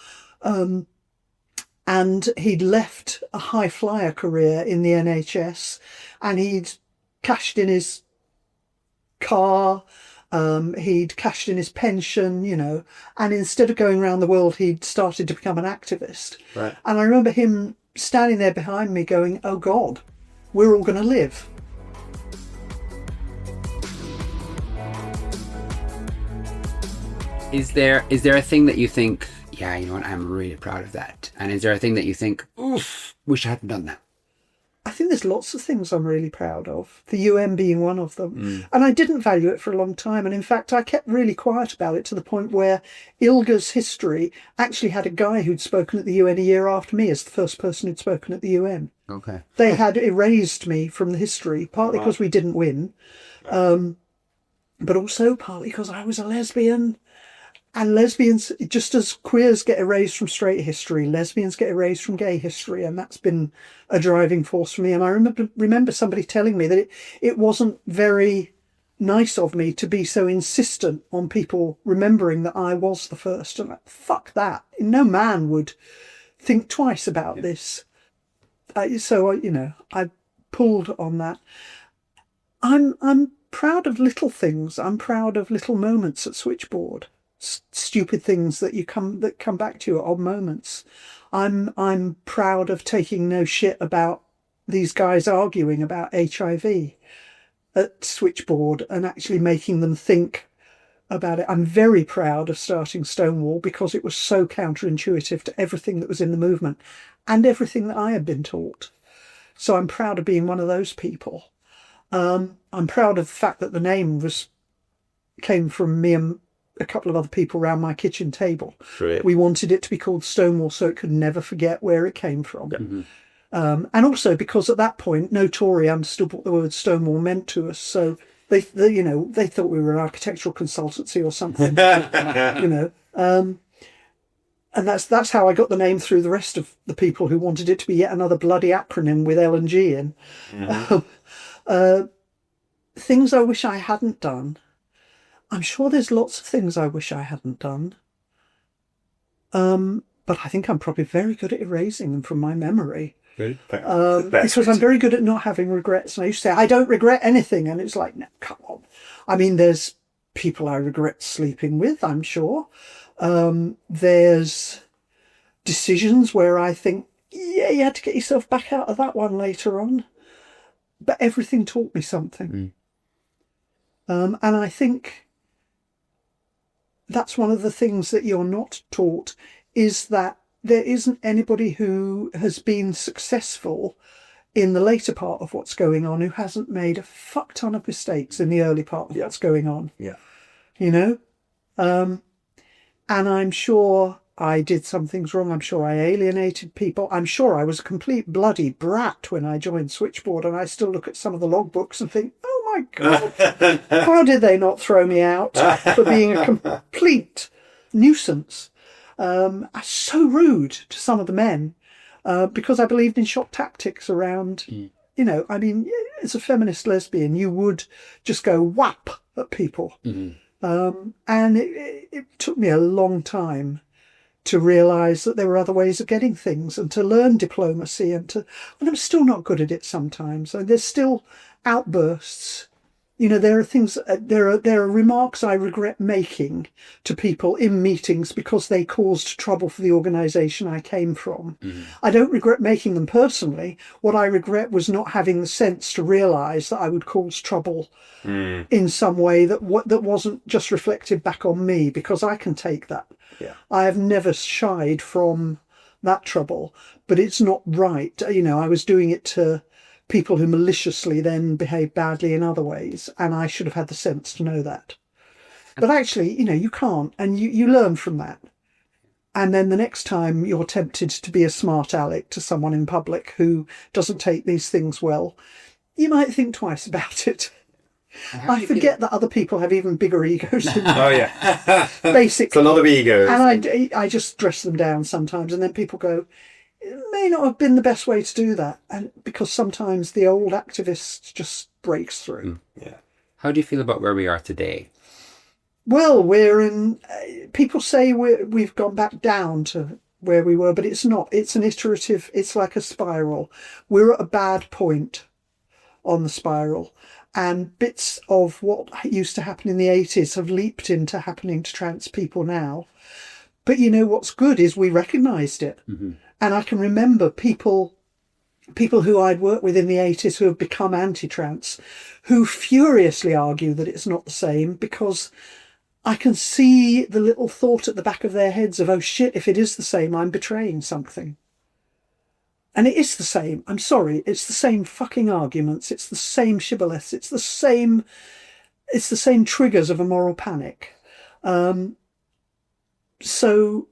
And he'd left a high flyer career in the NHS, and he'd cashed in his car, he'd cashed in his pension, and instead of going around the world, he'd started to become an activist. Right. And I remember him standing there behind me going, oh God, we're all going to live. is there a thing that you think, yeah, you know what, I'm really proud of that? And is there a thing that you think, oof, wish I hadn't done that? I think there's lots of things I'm really proud of, the UN being one of them. And I didn't value it for a long time. And in fact, I kept really quiet about it to the point where ILGA's history actually had a guy who'd spoken at the UN a year after me as the first person who'd spoken at the UN. Okay. They had erased me from the history, partly because we didn't win, but also partly because I was a lesbian. And lesbians, just as queers get erased from straight history, lesbians get erased from gay history. And that's been a driving force for me. And I remember somebody telling me that it wasn't very nice of me to be so insistent on people remembering that I was the first. And like, fuck that. No man would think twice about this. So, I pulled on that. I'm proud of little things. I'm proud of little moments at Switchboard. Stupid things that come back to you at odd moments. I'm proud of taking no shit about these guys arguing about HIV at Switchboard and actually making them think about it. I'm very proud of starting Stonewall because it was so counterintuitive to everything that was in the movement and everything that I had been taught. So I'm proud of being one of those people. I'm proud of the fact that the name came from me and a couple of other people around my kitchen table. Brilliant. We wanted it to be called Stonewall so it could never forget where it came from. Mm-hmm. And also because at that point, no Tory understood what the word Stonewall meant to us. So they thought we were an architectural consultancy or something. And that's how I got the name through the rest of the people who wanted it to be yet another bloody acronym with L and G in. Mm-hmm. Things I wish I hadn't done. I'm sure there's lots of things I wish I hadn't done. but I think I'm probably very good at erasing them from my memory. Really? Because I'm very good at not having regrets. And I used to say, I don't regret anything. And it's like, no, come on. I mean, there's people I regret sleeping with, I'm sure. There's decisions where I think, yeah, you had to get yourself back out of that one later on. But everything taught me something. And I think that's one of the things that you're not taught, is that there isn't anybody who has been successful in the later part of what's going on who hasn't made a fuck ton of mistakes in the early part of what's going on. Yeah. You know? And I'm sure I did some things wrong. I'm sure I alienated people. I'm sure I was a complete bloody brat when I joined Switchboard, and I still look at some of the logbooks and think, oh my God, how did they not throw me out for being a complete nuisance? So rude to some of the men, because I believed in shock tactics around, you know, I mean, as a feminist lesbian, you would just go whap at people. And it took me a long time to realise that there were other ways of getting things, and to learn diplomacy, and I'm still not good at it sometimes. And there's still outbursts. You know, there are things, there are remarks I regret making to people in meetings because they caused trouble for the organisation I came from. I don't regret making them personally. What I regret was not having the sense to realise that I would cause trouble in some way that wasn't just reflected back on me, because I can take that. Yeah. I have never shied from that trouble, but it's not right. You know, I was doing it to people who maliciously then behave badly in other ways, and I should have had the sense to know that. But actually, you know, you can't, and you learn from that. And then the next time you're tempted to be a smart aleck to someone in public who doesn't take these things well, you might think twice about it. I forget that other people have even bigger egos than me. Oh yeah. Basically. It's a lot of egos. And I just dress them down sometimes, and then people go, it may not have been the best way to do that, and because sometimes the old activist just breaks through. Yeah. How do you feel about where we are today? Well, we're in. People say we've gone back down to where we were, but it's not. It's an iterative. It's like a spiral. We're at a bad point on the spiral, and bits of what used to happen in the 80s have leaped into happening to trans people now. But you know what's good is we recognised it. And I can remember people who I'd worked with in the 80s who have become anti-trans, who furiously argue that it's not the same, because I can see the little thought at the back of their heads of, oh shit, if it is the same, I'm betraying something. And it is the same. I'm sorry. It's the same fucking arguments. It's the same shibboleths. It's the same triggers of a moral panic. So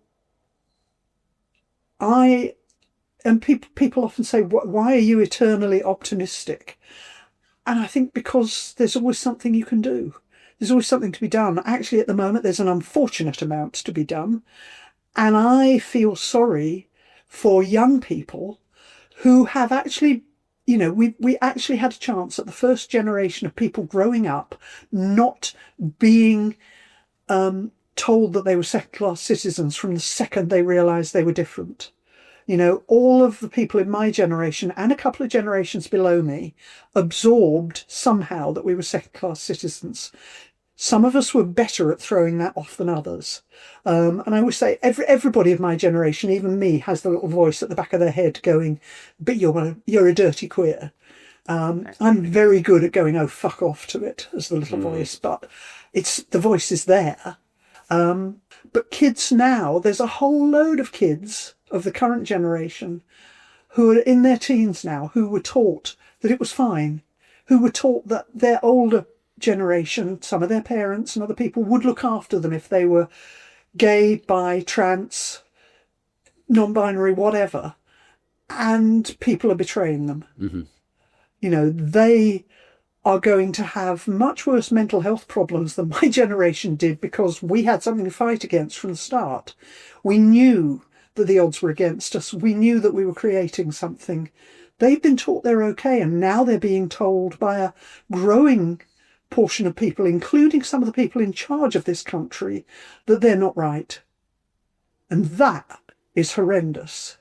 people often say, why are you eternally optimistic? And I think because there's always something you can do. There's always something to be done. Actually, at the moment, there's an unfortunate amount to be done. And I feel sorry for young people who have actually, you know, we actually had a chance at the first generation of people growing up not being told that they were second-class citizens from the second they realised they were different. You know, all of the people in my generation and a couple of generations below me absorbed somehow that we were second-class citizens. Some of us were better at throwing that off than others. And I always say everybody of my generation, even me, has the little voice at the back of their head going, but you're a dirty queer. I'm very good at going, oh, fuck off to it as the little voice, but the voice is there. But kids now, there's a whole load of kids of the current generation who are in their teens now, who were taught that it was fine, who were taught that their older generation, some of their parents and other people, would look after them if they were gay, bi, trans, non-binary, whatever, and people are betraying them. You know, they are going to have much worse mental health problems than my generation did, because we had something to fight against from the start. We knew that the odds were against us. We knew that we were creating something. They've been taught they're okay, and now they're being told by a growing portion of people, including some of the people in charge of this country, that they're not right. And that is horrendous.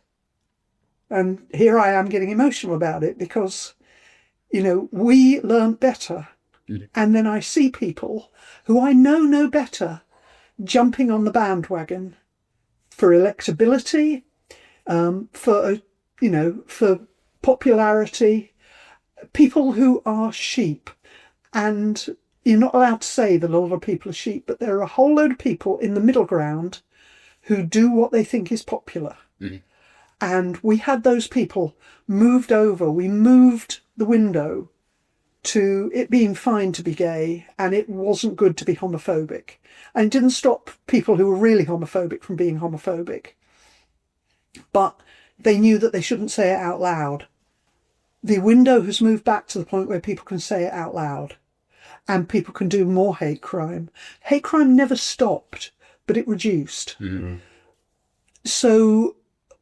And here I am getting emotional about it because, we learned better. And then I see people who I know better jumping on the bandwagon for electability, for popularity, people who are sheep. And you're not allowed to say that a lot of people are sheep, but there are a whole load of people in the middle ground who do what they think is popular. And we had those people moved over. We moved the window to it being fine to be gay, and it wasn't good to be homophobic. And it didn't stop people who were really homophobic from being homophobic. But they knew that they shouldn't say it out loud. The window has moved back to the point where people can say it out loud, and people can do more hate crime. Hate crime never stopped, but it reduced. So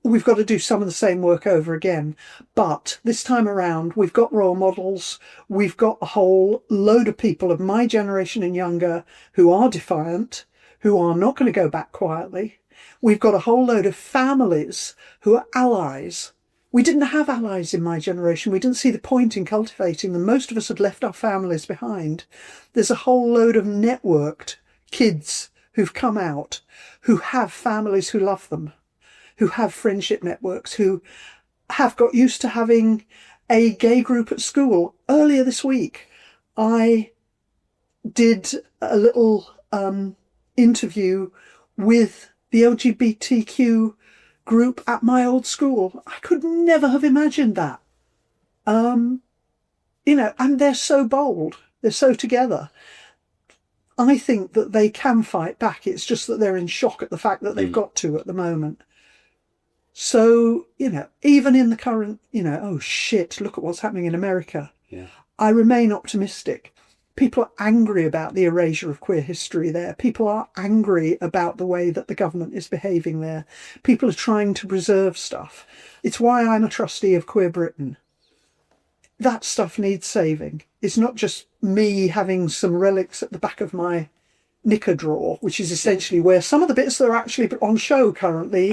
we've got to do some of the same work over again. But this time around, we've got role models. We've got a whole load of people of my generation and younger who are defiant, who are not going to go back quietly. We've got a whole load of families who are allies. We didn't have allies in my generation. We didn't see the point in cultivating them. Most of us had left our families behind. There's a whole load of networked kids who've come out, who have families who love them, who have friendship networks, who have got used to having a gay group at school. Earlier this week, I did a little interview with the LGBTQ group at my old school. I could never have imagined that. And they're so bold. They're so together. I think that they can fight back. It's just that they're in shock at the fact that they've got to at the moment. So, even in the current, oh shit, look at what's happening in America. Yeah. I remain optimistic. People are angry about the erasure of queer history there. People are angry about the way that the government is behaving there. People are trying to preserve stuff. It's why I'm a trustee of Queer Britain. That stuff needs saving. It's not just me having some relics at the back of my knicker drawer, which is essentially where some of the bits that are actually on show currently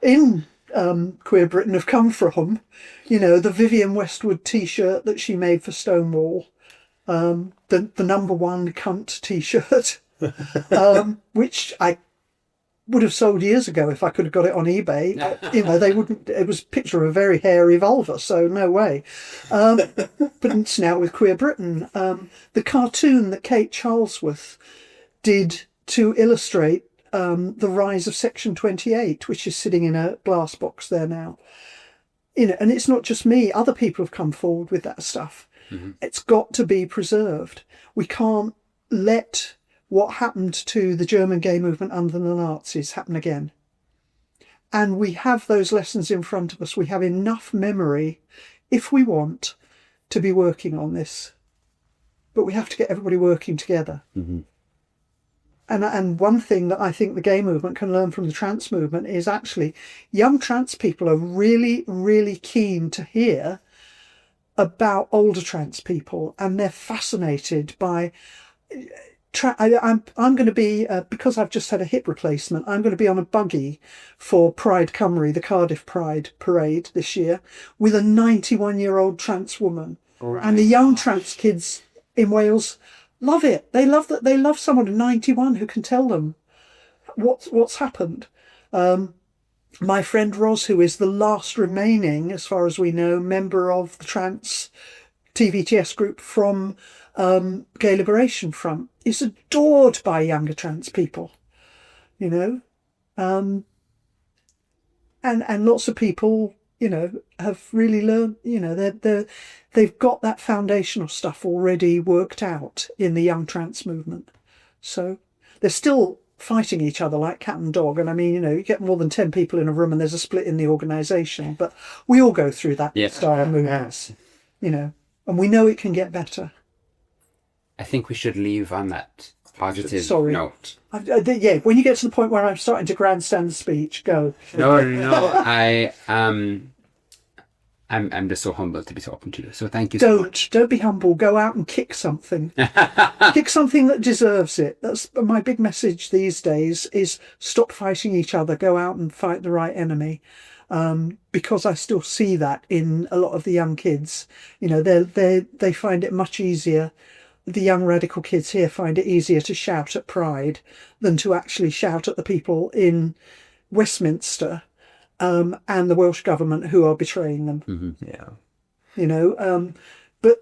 in Queer Britain have come from. The Vivienne Westwood t-shirt that she made for Stonewall, the number one cunt t-shirt, which I would have sold years ago if I could have got it on eBay. They wouldn't. It was a picture of a very hairy vulva, so no way. But it's now with Queer Britain. The cartoon that Kate Charlesworth did to illustrate the rise of Section 28, which is sitting in a glass box there now. And it's not just me. Other people have come forward with that stuff. It's got to be preserved. We can't let what happened to the German gay movement under the Nazis happen again. And we have those lessons in front of us. We have enough memory, if we want, to be working on this. But we have to get everybody working together. And one thing that I think the gay movement can learn from the trans movement is actually young trans people are really, really keen to hear about older trans people, and they're fascinated by... I'm going to be, because I've just had a hip replacement, I'm going to be on a buggy for Pride Cymru, the Cardiff Pride Parade this year, with a 91-year-old trans woman. Right. And the young trans kids in Wales love it. They love someone at 91 who can tell them what's happened. My friend Ros, who is the last remaining, as far as we know, member of the trans TVTS group from Gay Liberation Front, is adored by younger trans people, and lots of people, have really learned, they've got that foundational stuff already worked out in the young trans movement. So they're still fighting each other like cat and dog. And I mean, you get more than 10 people in a room and there's a split in the organisation, but we all go through that style of movements, and we know it can get better. I think we should leave on that positive note. When you get to the point where I'm starting to grandstand the speech, go. No. I'm just so humbled to be talking to you. So thank you so much. Don't be humble. Go out and kick something. Kick something that deserves it. That's my big message these days, is stop fighting each other. Go out and fight the right enemy. Because I still see that in a lot of the young kids. You know, they find it much easier. The young radical kids here find it easier to shout at Pride than to actually shout at the people in Westminster and the Welsh government who are betraying them. Mm-hmm. Yeah. You know, but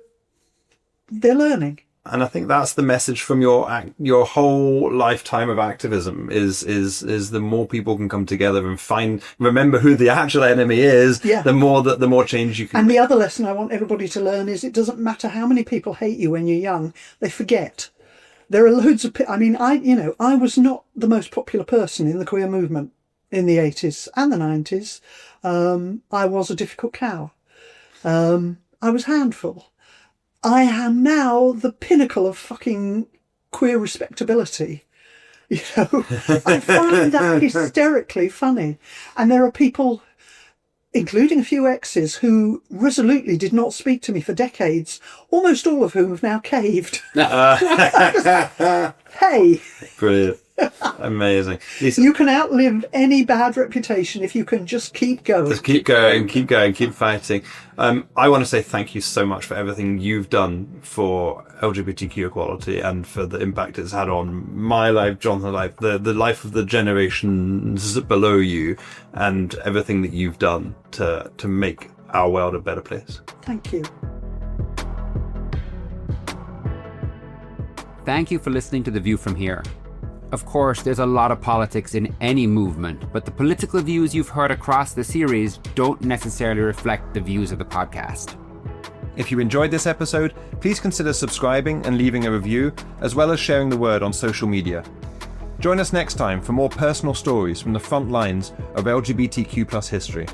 they're learning. And I think that's the message from your whole lifetime of activism is the more people can come together and remember who the actual enemy is, the more change you can. And the other lesson I want everybody to learn is it doesn't matter how many people hate you when you're young, they forget. There are loads of I was not the most popular person in the queer movement in the 80s and the 90s. I was a difficult cow. I was a handful. I am now the pinnacle of fucking queer respectability. You know, I find that hysterically funny. And there are people, including a few exes, who resolutely did not speak to me for decades, almost all of whom have now caved. Hey. Brilliant. Amazing. You can outlive any bad reputation if you can just keep going. Just keep going, keep fighting. I want to say thank you so much for everything you've done for LGBTQ equality and for the impact it's had on my life, John's life, the life of the generations below you, and everything that you've done to make our world a better place. Thank you. Thank you for listening to The View From Here. Of course, there's a lot of politics in any movement, but the political views you've heard across the series don't necessarily reflect the views of the podcast. If you enjoyed this episode, please consider subscribing and leaving a review, as well as sharing the word on social media. Join us next time for more personal stories from the front lines of LGBTQ+ history.